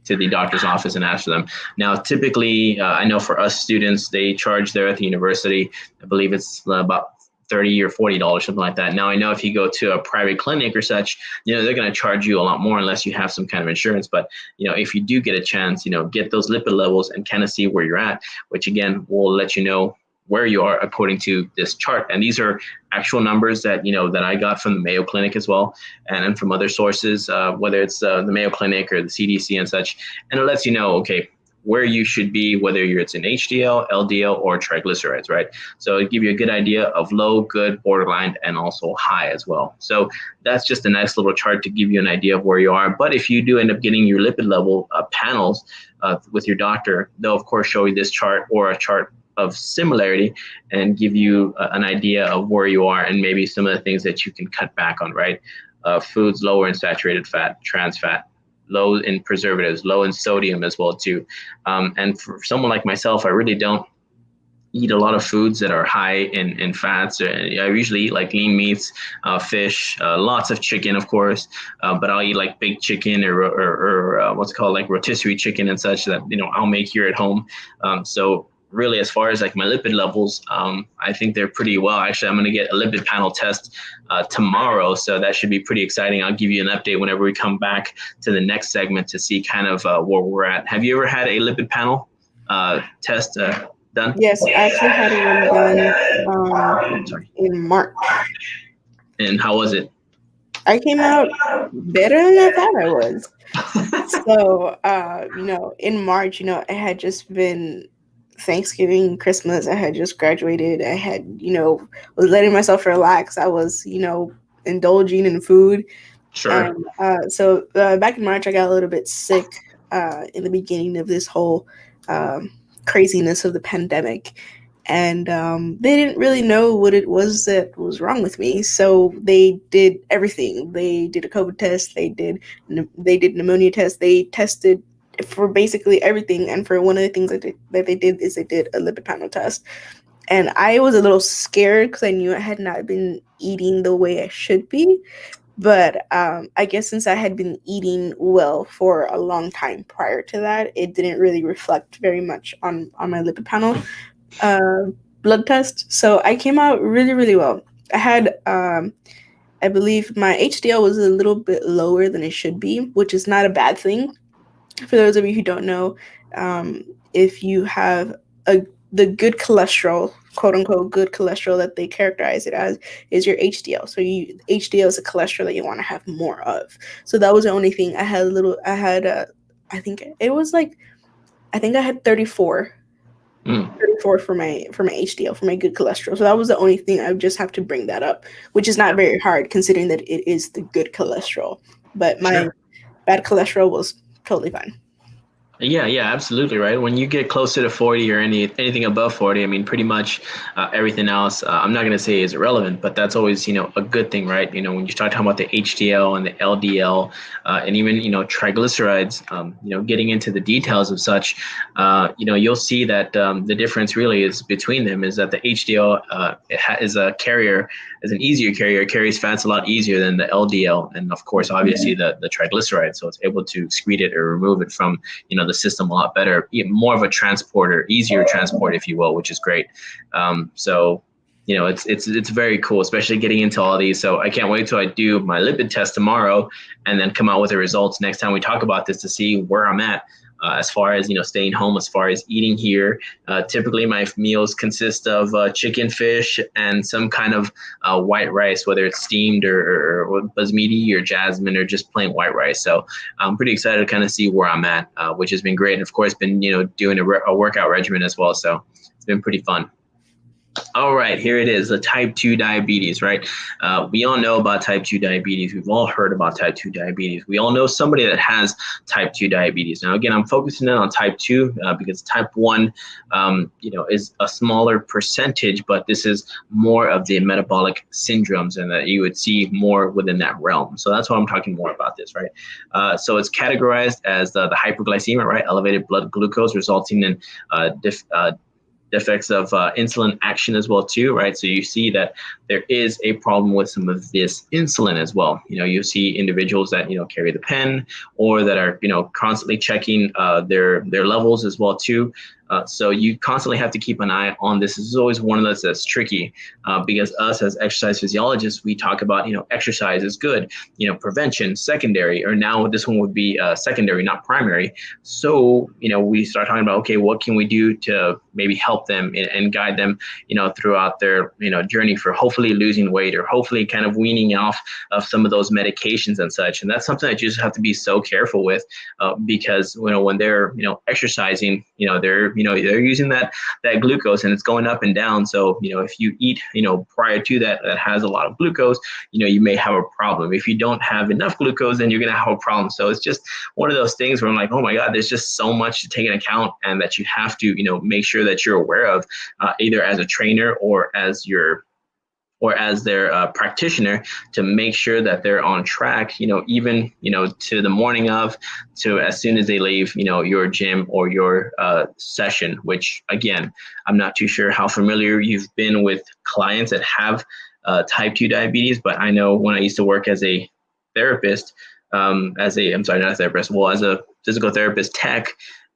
to the doctor's office and ask for them. Now, typically, I know for us students, they charge there at the university, I believe it's about $30 or $40, something like that. Now, I know if you go to a private clinic or such, they're going to charge you a lot more unless you have some kind of insurance. But, if you do get a chance, get those lipid levels and kind of see where you're at, which again, will let you know where you are according to this chart. And these are actual numbers that, that I got from the Mayo Clinic as well, and from other sources, whether it's the Mayo Clinic or the CDC and such. And it lets you know, okay, where you should be, whether it's in HDL, LDL, or triglycerides, right? So it give you a good idea of low, good, borderline, and also high as well. So that's just a nice little chart to give you an idea of where you are. But if you do end up getting your lipid level panels with your doctor, they'll of course show you this chart or a chart of similarity and give you an idea of where you are and maybe some of the things that you can cut back on, right? foods lower in saturated fat, trans fat, low in preservatives, low in sodium as well too. And for someone like myself, I really don't eat a lot of foods that are high in fats. I usually eat like lean meats, fish, lots of chicken, of course, but I'll eat like baked chicken or what's called like rotisserie chicken and such that, I'll make here at home. So really, as far as like my lipid levels, I think they're pretty well. Actually, I'm going to get a lipid panel test tomorrow, so that should be pretty exciting. I'll give you an update whenever we come back to the next segment to see kind of where we're at. Have you ever had a lipid panel test done? Yes, I actually had one done in March. And how was it? I came out better than I thought I was. So, in March, I had just been Thanksgiving, Christmas. I had just graduated. I had, was letting myself relax. I was, indulging in food. Sure. So back in March, I got a little bit sick in the beginning of this whole craziness of the pandemic. And they didn't really know what it was that was wrong with me. So they did everything. They did a COVID test. They did pneumonia test. They tested for basically everything. And for one of the things that they did is they did a lipid panel test. And I was a little scared because I knew I had not been eating the way I should be. But I guess since I had been eating well for a long time prior to that, it didn't really reflect very much on my lipid panel blood test. So I came out really, really well. I had, I believe my HDL was a little bit lower than it should be, which is not a bad thing. For those of you who don't know, if you have the good cholesterol, quote unquote, good cholesterol that they characterize it as, is your HDL. So HDL is a cholesterol that you want to have more of. So that was the only thing. I I think I had 34. 34 for my HDL, for my good cholesterol. So that was the only thing. I would just have to bring that up, which is not very hard considering that it is the good cholesterol. But my bad cholesterol was totally fine. Yeah, absolutely, right. When you get closer to 40 or anything above 40, I mean, pretty much everything else, I'm not going to say is irrelevant, but that's always, a good thing, right? When you start talking about the HDL and the LDL and even, triglycerides, getting into the details of such, you'll see that the difference really is between them is that the HDL is an easier carrier, carries fats a lot easier than the LDL. And of course, obviously the triglyceride. So it's able to excrete it or remove it from, the system a lot better, more of a transporter, easier transport, if you will, which is great. So it's very cool, especially getting into all these. So I can't wait till I do my lipid test tomorrow and then come out with the results next time we talk about this to see where I'm at. As far as, staying home, as far as eating here, typically my meals consist of chicken, fish, and some kind of white rice, whether it's steamed or basmati or jasmine or just plain white rice. So I'm pretty excited to kind of see where I'm at, which has been great. And of course, been, doing a workout regimen as well. So it's been pretty fun. All right, here it is, the type 2 diabetes, right? We all know about type 2 diabetes. We've all heard about type 2 diabetes. We all know somebody that has type 2 diabetes. Now, again, I'm focusing in on type 2 because type 1, is a smaller percentage, but this is more of the metabolic syndromes and that you would see more within that realm. So that's why I'm talking more about this, right? So it's categorized as the hyperglycemia, right? Elevated blood glucose resulting in defects of insulin action as well too, right? So you see that there is a problem with some of this insulin as well. You see individuals that carry the pen or that are constantly checking their levels as well too. So you constantly have to keep an eye on this. This is always one of those that's tricky because us as exercise physiologists, we talk about, exercise is good, prevention, secondary, or now this one would be secondary, not primary. So, we start talking about, okay, what can we do to maybe help them and guide them, throughout their, journey for hopefully losing weight or hopefully kind of weaning off of some of those medications and such. And that's something that you just have to be so careful with because, when they're, exercising, they're using that glucose and it's going up and down. So, if you eat, prior to that has a lot of glucose, you may have a problem. If you don't have enough glucose, then you're going to have a problem. So it's just one of those things where I'm like, oh my God, there's just so much to take into account and that you have to, make sure that you're aware of either as a trainer or as your or as their practitioner to make sure that they're on track, even, to the morning of, to as soon as they leave, your gym or your session, which again, I'm not too sure how familiar you've been with clients that have type 2 diabetes, but I know when I used to work as a therapist, I'm sorry, not a therapist, well, as a physical therapist tech,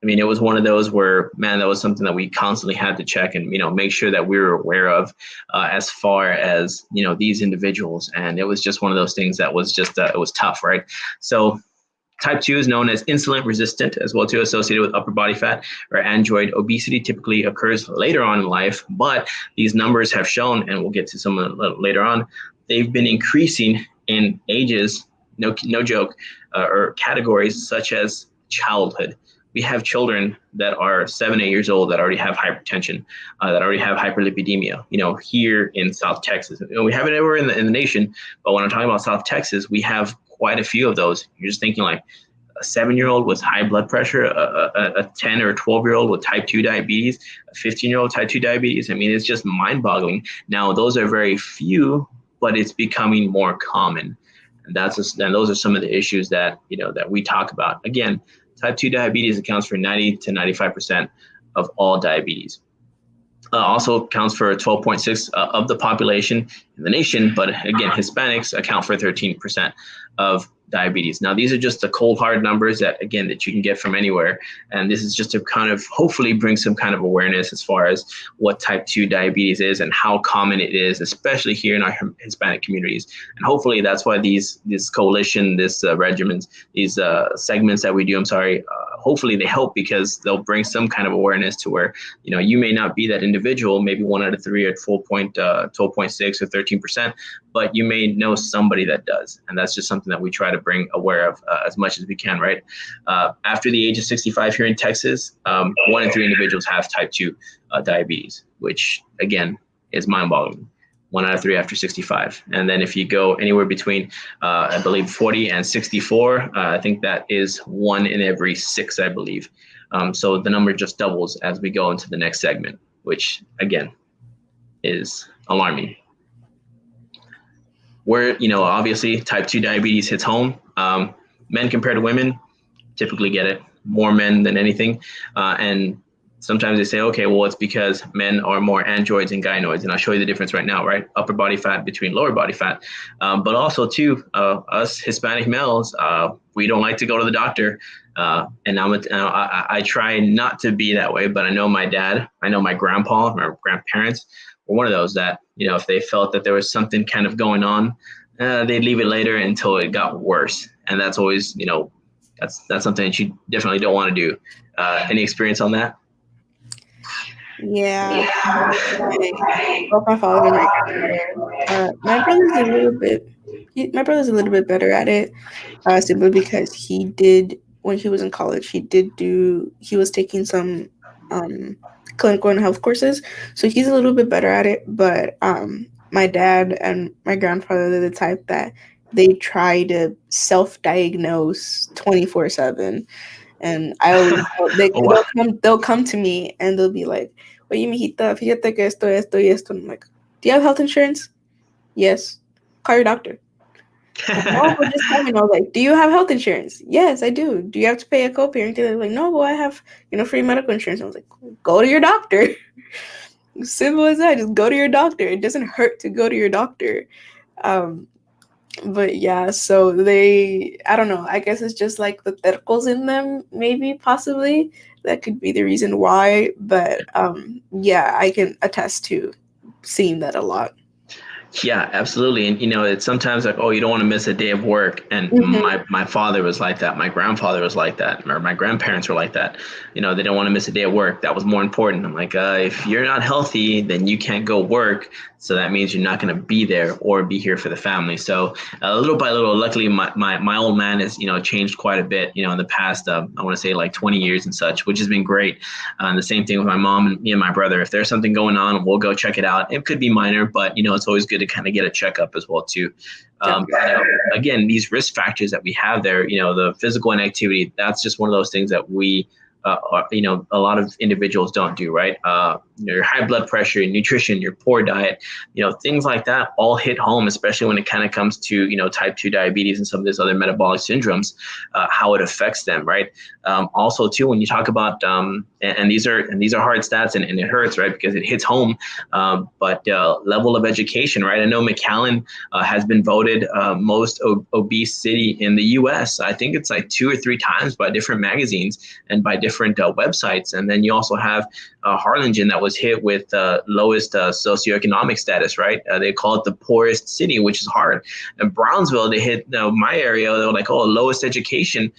I mean, it was one of those where, man, that was something that we constantly had to check and, make sure that we were aware of as far as, these individuals. And it was just one of those things that was just, it was tough, right? So type 2 is known as insulin resistant as well, too, associated with upper body fat or android obesity. Typically occurs later on in life, but these numbers have shown, and we'll get to some later on, they've been increasing in ages, no joke, or categories such as childhood. We have children that are 7, 8 years old that already have hypertension, that already have hyperlipidemia, here in South Texas. We have it everywhere in the nation, but when I'm talking about South Texas, we have quite a few of those. You're just thinking like a 7-year-old with high blood pressure, a 10 or 12-year-old with type 2 diabetes, a 15-year-old type 2 diabetes. I mean, it's just mind-boggling. Now, those are very few, but it's becoming more common. And those are some of the issues that, that we talk about. Again, type 2 diabetes accounts for 90 to 95% of all diabetes. Also accounts for 12.6 of the population in the nation, but again, Hispanics account for 13% of diabetes. Now, these are just the cold hard numbers that you can get from anywhere. And this is just to kind of hopefully bring some kind of awareness as far as what type 2 diabetes is and how common it is, especially here in our Hispanic communities. And hopefully that's why this coalition, regimens, these segments that we do, hopefully they help, because they'll bring some kind of awareness to where, you may not be that individual, maybe 1 out of 3 at 12.6 or 13%, but you may know somebody that does. And that's just something that we try to bring aware of as much as we can, right? After the age of 65 here in Texas, 1 in 3 individuals have type 2 diabetes, which again is mind-boggling. 1 out of 3 after 65. And then if you go anywhere between, I believe 40 and 64, I think that is 1 in every 6, I believe. So the number just doubles as we go into the next segment, which again is alarming. Where, obviously type 2 diabetes hits home. Men compared to women typically get it, more men than anything. And sometimes they say, okay, well, it's because men are more androids and gynoids. And I'll show you the difference right now, right? Upper body fat between lower body fat. But also too, us Hispanic males, we don't like to go to the doctor. And I try not to be that way, but I know my dad, I know my grandpa, my grandparents were one of those that, if they felt that there was something kind of going on, they'd leave it later until it got worse. And that's always, that's something that you definitely don't want to do. Any experience on that? Yeah. Both my father and my grandmother. My brother's a little bit better at it, simply because he did, when he was in college, he was taking some clinical and health courses, so he's a little bit better at it. But my dad and my grandfather, they're the type that they try to self-diagnose 24/7. And I always, they'll come to me and they'll be like, oye, mijita, fíjate que esto, y esto. And I'm like, do you have health insurance? Yes. Call your doctor. No, but just tell me. I was like, do you have health insurance? Yes, I do. Do you have to pay a copay? And they're like, no, well, I have, free medical insurance. I was like, go to your doctor. Simple as that. Just go to your doctor. It doesn't hurt to go to your doctor. But yeah, so I don't know, I guess it's just like the tercos in them, maybe, possibly. That could be the reason why. But yeah, I can attest to seeing that a lot. Yeah, absolutely. And, it's sometimes like, oh, you don't want to miss a day of work. And my father was like that. My grandfather was like that. Or my grandparents were like that. They don't want to miss a day of work. That was more important. I'm like, if you're not healthy, then you can't go work. So that means you're not going to be there or be here for the family. So little by little, luckily, my old man has, changed quite a bit, in the past, I want to say like 20 years and such, which has been great. And the same thing with my mom and me and my brother. If there's something going on, we'll go check it out. It could be minor, but, it's always good to kind of get a checkup as well, too. Again, these risk factors that we have there, the physical inactivity, that's just one of those things that we a lot of individuals don't do, right? Your high blood pressure, your nutrition, your poor diet, things like that all hit home, especially when it kind of comes to, type 2 diabetes and some of these other metabolic syndromes, how it affects them, right? Also, too, when you talk about, and these are hard stats, and it hurts, right? Because it hits home, but level of education, right? I know McAllen has been voted most obese city in the U.S. I think it's like 2 or 3 times by different magazines and by different websites. And then you also have Harlingen that was hit with lowest socioeconomic status, right? They call it the poorest city, which is hard. And Brownsville, they hit my area. They were like, oh, lowest education.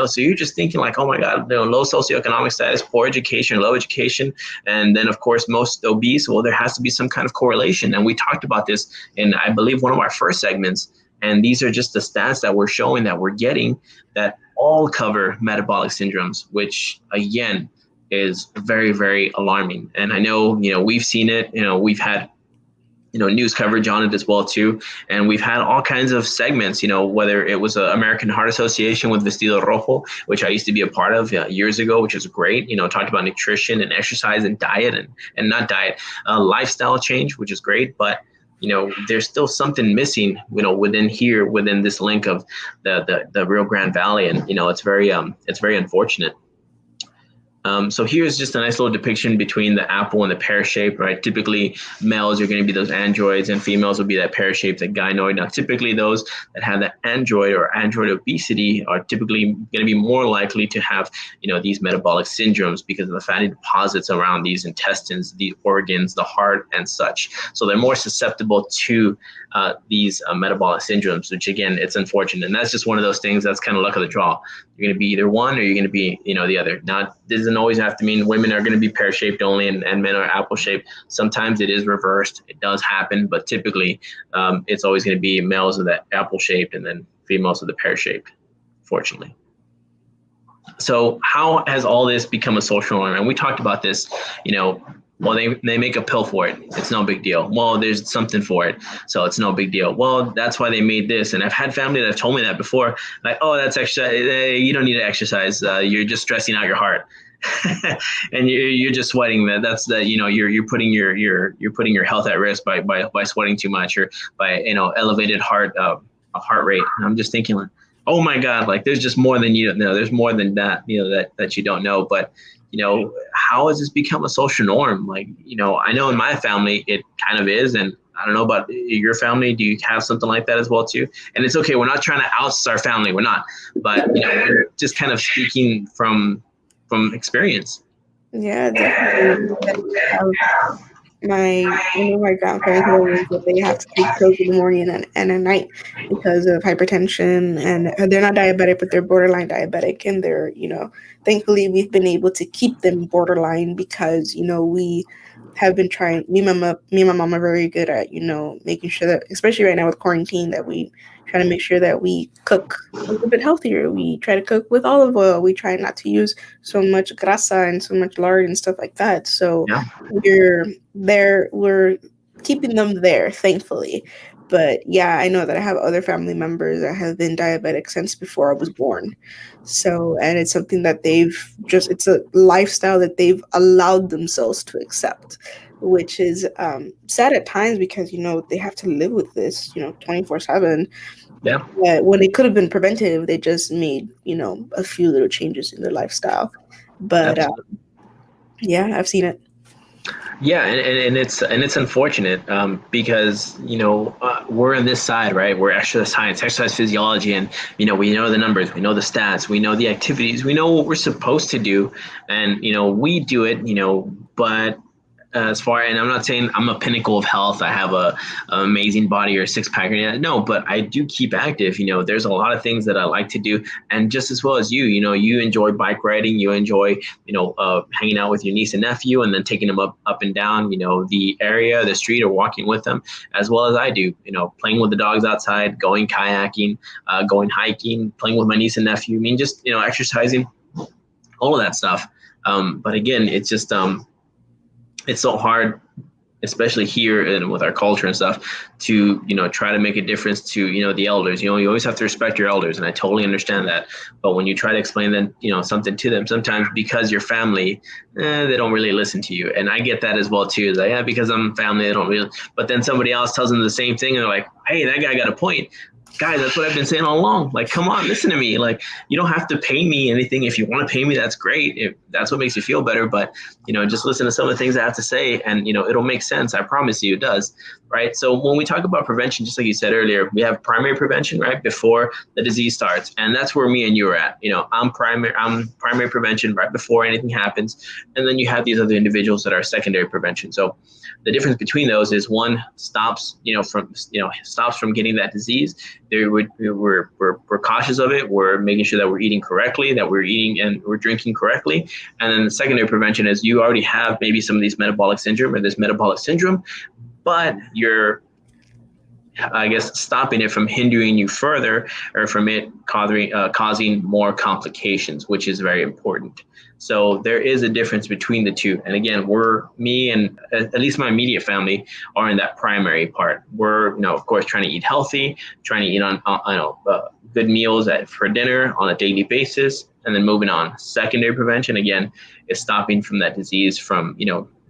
So you're just thinking like, oh my God, low socioeconomic status, poor education, low education, and then of course most obese. Well, there has to be some kind of correlation, and we talked about this in, I believe, one of our first segments. And these are just the stats that we're showing, that we're getting, that all cover metabolic syndromes, which again is very, very alarming. And I know, we've seen it. We've had news coverage on it as well too. And we've had all kinds of segments, whether it was American Heart Association with Vestido Rojo, which I used to be a part of years ago, which is great, talked about nutrition and exercise and diet and not diet, lifestyle change, which is great. But there's still something missing, within this link of the Rio Grande Valley. And, it's very unfortunate. So here's just a nice little depiction between the apple and the pear shape, right? Typically, males are going to be those androids, and females will be that pear shape, that gynoid. Now, typically, those that have that android or android obesity are typically going to be more likely to have, these metabolic syndromes because of the fatty deposits around these intestines, the organs, the heart, and such. So they're more susceptible to these metabolic syndromes, which again, it's unfortunate. And that's just one of those things that's kind of luck of the draw. You're going to be either one or you're going to be, the other. Now, this doesn't always have to mean women are going to be pear-shaped only and men are apple-shaped. Sometimes it is reversed. It does happen, but typically it's always going to be males of that apple-shaped and then females of the pear-shaped, fortunately. So how has all this become a social norm? And we talked about this, well, they make a pill for it. It's no big deal. Well, there's something for it, so it's no big deal. Well, that's why they made this. And I've had family that have told me that before. Like, oh, that's exercise. You don't need to exercise. You're just stressing out your heart, and you're just sweating. That's you're putting your health at risk by sweating too much, or by elevated heart rate. And I'm just thinking like, oh my God, like there's just more than there's more than that that you don't know. But how has this become a social norm? Like, I know in my family, it kind of is. And I don't know about your family. Do you have something like that as well too? And it's okay. We're not trying to oust our family. We're not, but we're just kind of speaking from experience. Yeah, definitely. My grandparents always that they have to take pills in the morning and at night because of hypertension, and they're not diabetic, but they're borderline diabetic, and they're thankfully we've been able to keep them borderline because we have been trying. Me and my mom are very good at making sure that, especially right now with quarantine, that we try to make sure that we cook a little bit healthier. We try to cook with olive oil. We try not to use so much grasa and so much lard and stuff like that. So Yeah. we're keeping them there, thankfully. But yeah, I know that I have other family members that have been diabetic since before I was born. So, and it's something that it's a lifestyle that they've allowed themselves to accept, which is sad at times because, they have to live with this, 24/7. Yeah. But when it could have been preventive, they just made, a few little changes in their lifestyle. But yeah, I've seen it. Yeah, and it's unfortunate because we're on this side, right? We're exercise science, exercise physiology, and we know the numbers, we know the stats, we know the activities, we know what we're supposed to do, and we do it, but and I'm not saying I'm a pinnacle of health. I have an amazing body or a six pack. No, but I do keep active. There's a lot of things that I like to do, and just as well as you enjoy bike riding. You enjoy, hanging out with your niece and nephew, and then taking them up and down, the area, the street, or walking with them, as well as I do. Playing with the dogs outside, going kayaking, going hiking, playing with my niece and nephew. I mean, just exercising, all of that stuff. But again, it's just it's so hard especially here and with our culture and stuff, to try to make a difference to the elders. You always have to respect your elders, and I totally understand that. But when you try to explain them something to them, sometimes because you're family, they don't really listen to you. And I get that as well too. It's like, yeah, because I'm family, they don't really. But then somebody else tells them the same thing, and they're like, hey, that guy got a point. Guys, that's what I've been saying all along. Like, come on, listen to me. Like, you don't have to pay me anything. If you want to pay me, that's great. If that's what makes you feel better. But, just listen to some of the things I have to say, and, it'll make sense. I promise you it does. Right. So when we talk about prevention, just like you said earlier, we have primary prevention, right, before the disease starts. And that's where me and you are at. I'm primary prevention right before anything happens. And then you have these other individuals that are secondary prevention. So the difference between those is one stops from getting that disease. We're cautious of it. We're making sure that we're eating correctly, that we're eating and we're drinking correctly. And then the secondary prevention is you already have maybe some of these metabolic syndrome or this metabolic syndrome, but you're, I guess, stopping it from hindering you further or from it causing more complications, which is very important. So there is a difference between the two. And again, me and at least my immediate family are in that primary part. We're, of course, trying to eat healthy, trying to eat on good meals for dinner on a daily basis, and then moving on. Secondary prevention, again, is stopping from that disease from,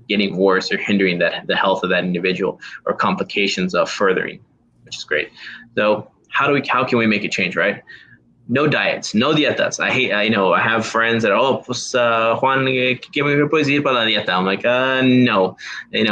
getting worse or hindering the health of that individual or complications of furthering, which is great. So how can we make a change, right? No diets, no dietas. I have friends that are, pues, Juan, ¿qué me puedes decir para la dieta? I'm like, no.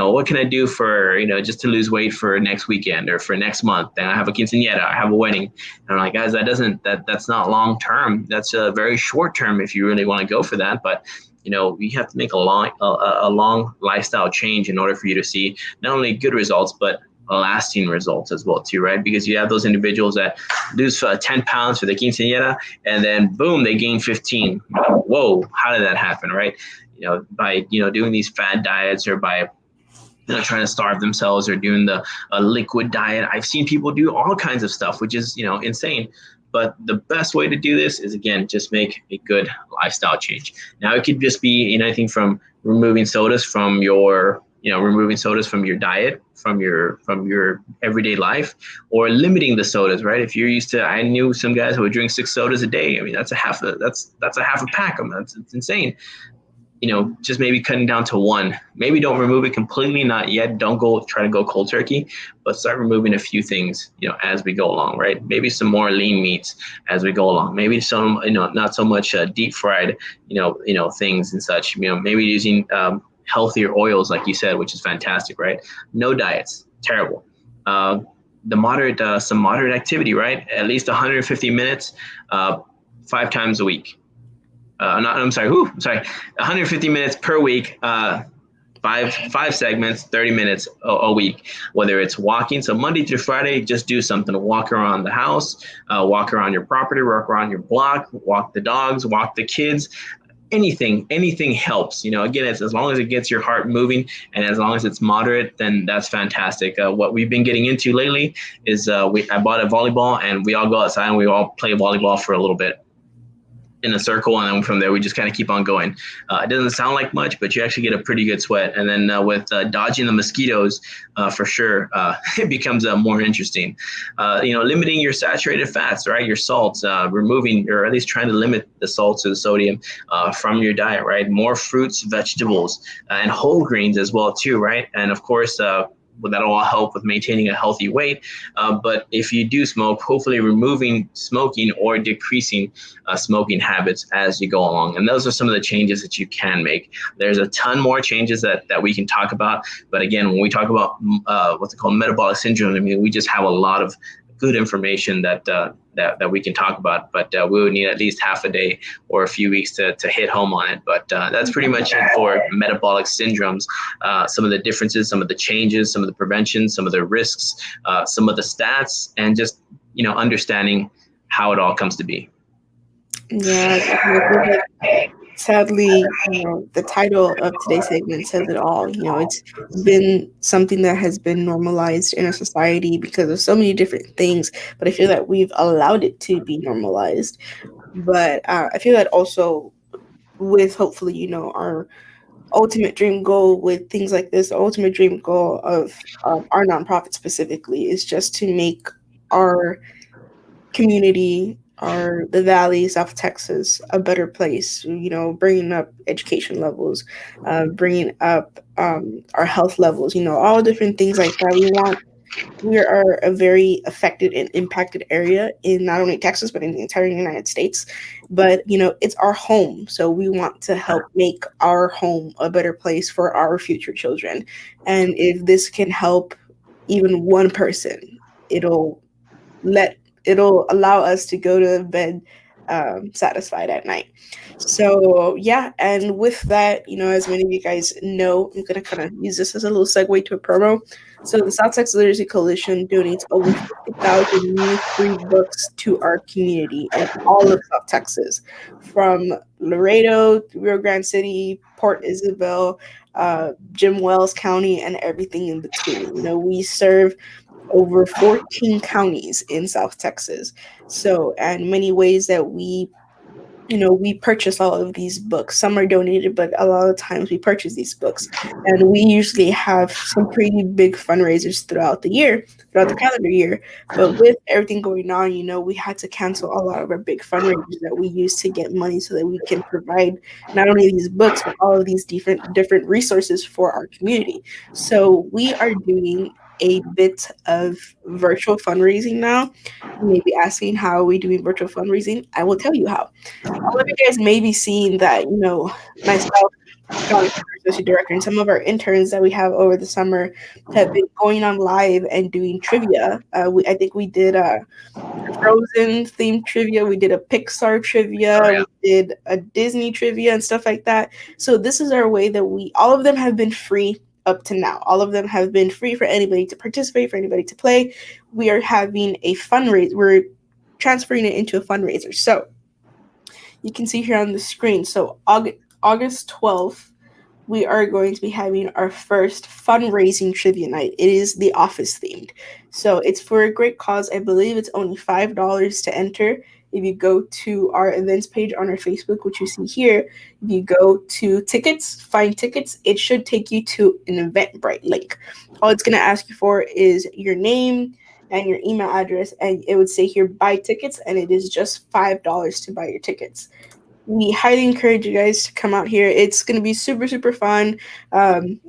What can I do for, just to lose weight for next weekend or for next month? And I have a quinceañera, I have a wedding. And I'm like, guys, that's not long term. That's very short term if you really want to go for that. But you have to make a long lifestyle change in order for you to see not only good results, but lasting results as well too, right? Because you have those individuals that lose 10 pounds for the quinceañera, and then boom, they gain 15. Whoa, how did that happen, right? By doing these fad diets or by trying to starve themselves or doing the liquid diet. I've seen people do all kinds of stuff, which is insane. But the best way to do this is, again, just make a good lifestyle change. Now, it could just be anything from removing sodas from your diet, from your everyday life, or limiting the sodas, right? If you're used to, I knew some guys who would drink 6 sodas a day. I mean, that's a half a pack. I mean, it's insane. Just maybe cutting down to 1. Maybe don't remove it completely, not yet. Don't try to go cold turkey, but start removing a few things, as we go along, right? Maybe some more lean meats as we go along. Maybe some, not so much deep fried, things and such. Maybe using healthier oils, like you said, which is fantastic, right? No diets, terrible. Some moderate activity, right? At least 150 minutes, 5 times a week. 150 minutes per week, 5 segments, 30 minutes a week, whether it's walking. So Monday through Friday, just do something. Walk around the house, walk around your property, walk around your block, walk the dogs, walk the kids. Anything helps. Again, it's as long as it gets your heart moving and as long as it's moderate, then that's fantastic. What we've been getting into lately is I bought a volleyball, and we all go outside and we all play volleyball for a little bit in a circle, and then from there we just kind of keep on going. It doesn't sound like much, but you actually get a pretty good sweat. And then with dodging the mosquitoes, for sure, it becomes more interesting. Limiting your saturated fats, right? Your salts, removing or at least trying to limit the salts or the sodium from your diet, right? More fruits, vegetables, and whole grains as well too, right? And of course, that'll all help with maintaining a healthy weight. But if you do smoke, hopefully removing smoking or decreasing smoking habits as you go along. And those are some of the changes that you can make. There's a ton more changes that we can talk about. But again, when we talk about what's called metabolic syndrome, I mean, we just have a lot of good information that we can talk about, but we would need at least half a day or a few weeks to hit home on it. But that's pretty much it for metabolic syndromes. Some of the differences, some of the changes, some of the prevention, some of the risks, some of the stats, and just understanding how it all comes to be. Yeah, sadly, the title of today's segment says it all. It's been something that has been normalized in our society because of so many different things, but I feel that we've allowed it to be normalized. But I feel that also with hopefully, our ultimate dream goal with things like this, the ultimate dream goal of our nonprofit specifically, is just to make our community, the Valley, South Texas, a better place. Bringing up education levels, bringing up our health levels. All different things like that. We are a very affected and impacted area in not only Texas but in the entire United States. But it's our home, so we want to help make our home a better place for our future children. And if this can help even one person, it'll let it'll allow us to go to bed satisfied at night. So yeah, and with that, as many of you guys know, I'm gonna kind of use this as a little segue to a promo. So the South Texas Literacy Coalition donates over 50,000 new free books to our community in all of South Texas, from Laredo, Rio Grande City, Port Isabel, Jim Wells County, and everything in between. We serve over 14 counties in South Texas. So, and many ways that we purchase all of these books. Some are donated, but a lot of times we purchase these books. And we usually have some pretty big fundraisers throughout the calendar year. But with everything going on, we had to cancel a lot of our big fundraisers that we use to get money so that we can provide not only these books, but all of these different resources for our community. So we are doing a bit of virtual fundraising now. You may be asking, how are we doing virtual fundraising? I will tell you how. All of you guys may be seeing that, myself, John, associate director, and some of our interns that we have over the summer have been going on live and doing trivia. I think we did a Frozen themed trivia. We did a Pixar trivia. Oh, yeah. We did a Disney trivia and stuff like that. So this is our way that all of them have been free up to now. All of them have been free for anybody to participate, for anybody to play. We are having a fundraiser. We're transferring it into a fundraiser. So you can see here on the screen. So August 12th, we are going to be having our first fundraising trivia night. It is The Office themed. So it's for a great cause. I believe it's only $5 to enter. If you go to our events page on our Facebook, which you see here, if you go to tickets, find tickets, it should take you to an Eventbrite link. All it's going to ask you for is your name and your email address, and it would say here, buy tickets, and it is just $5 to buy your tickets. We highly encourage you guys to come out here. It's going to be super, super fun.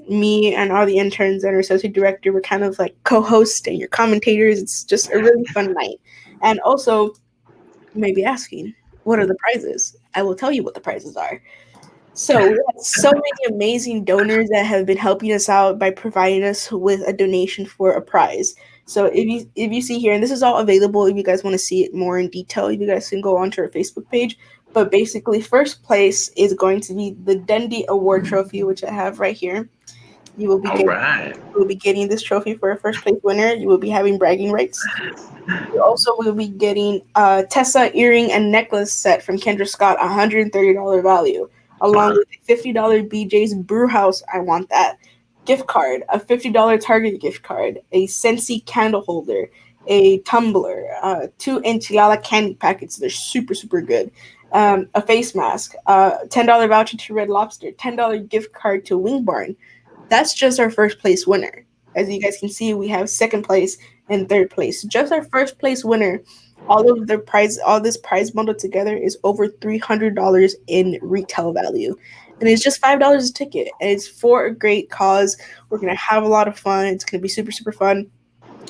Me and all the interns and our associate director, we're kind of like co-hosts and your commentators. It's just a really fun night. And also, you may be asking, what are the prizes? I will tell you what the prizes are. So we have so many amazing donors that have been helping us out by providing us with a donation for a prize. So if you see here, and this is all available if you guys want to see it more in detail, you guys can go onto our Facebook page. But basically, first place is going to be the Dundee Award Trophy, which I have right here. You will be getting this trophy for a first place winner. You will be having bragging rights. You also will be getting a Tessa earring and necklace set from Kendra Scott, $130 value, along with a $50 BJ's Brewhouse, I want that, gift card, a $50 Target gift card, a Scentsy candle holder, a tumbler, 2 enchilada candy packets. They're super, super good. A face mask, $10 voucher to Red Lobster, $10 gift card to Wing Barn. That's just our first place winner. As you guys can see, we have second place and third place. Just our first place winner. All this prize bundled together is over $300 in retail value. And it's just $5 a ticket. And it's for a great cause. We're going to have a lot of fun. It's going to be super, super fun.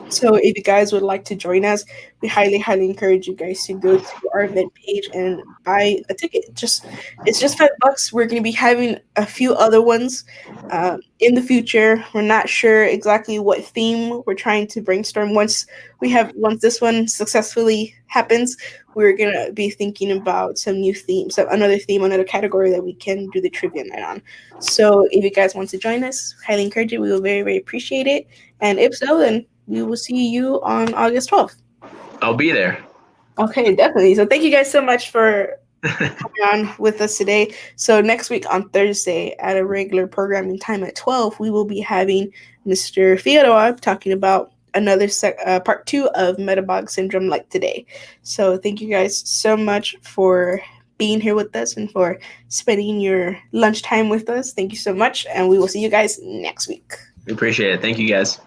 So if you guys would like to join us, we highly, highly encourage you guys to go to our event page and buy a ticket. It's just $5. We're going to be having a few other ones in the future. We're not sure exactly what theme we're trying to brainstorm. Once this one successfully happens, we're going to be thinking about some new themes, another category that we can do the trivia night on. So if you guys want to join us, highly encourage it. We will very, very appreciate it. And if so, then we will see you on August 12th. I'll be there. Okay, definitely. So thank you guys so much for coming on with us today. So next week on Thursday at a regular programming time at 12, we will be having Mr. Figueroa talking about another part 2 of Metabolic Syndrome like today. So thank you guys so much for being here with us and for spending your lunchtime with us. Thank you so much, and we will see you guys next week. We appreciate it. Thank you, guys.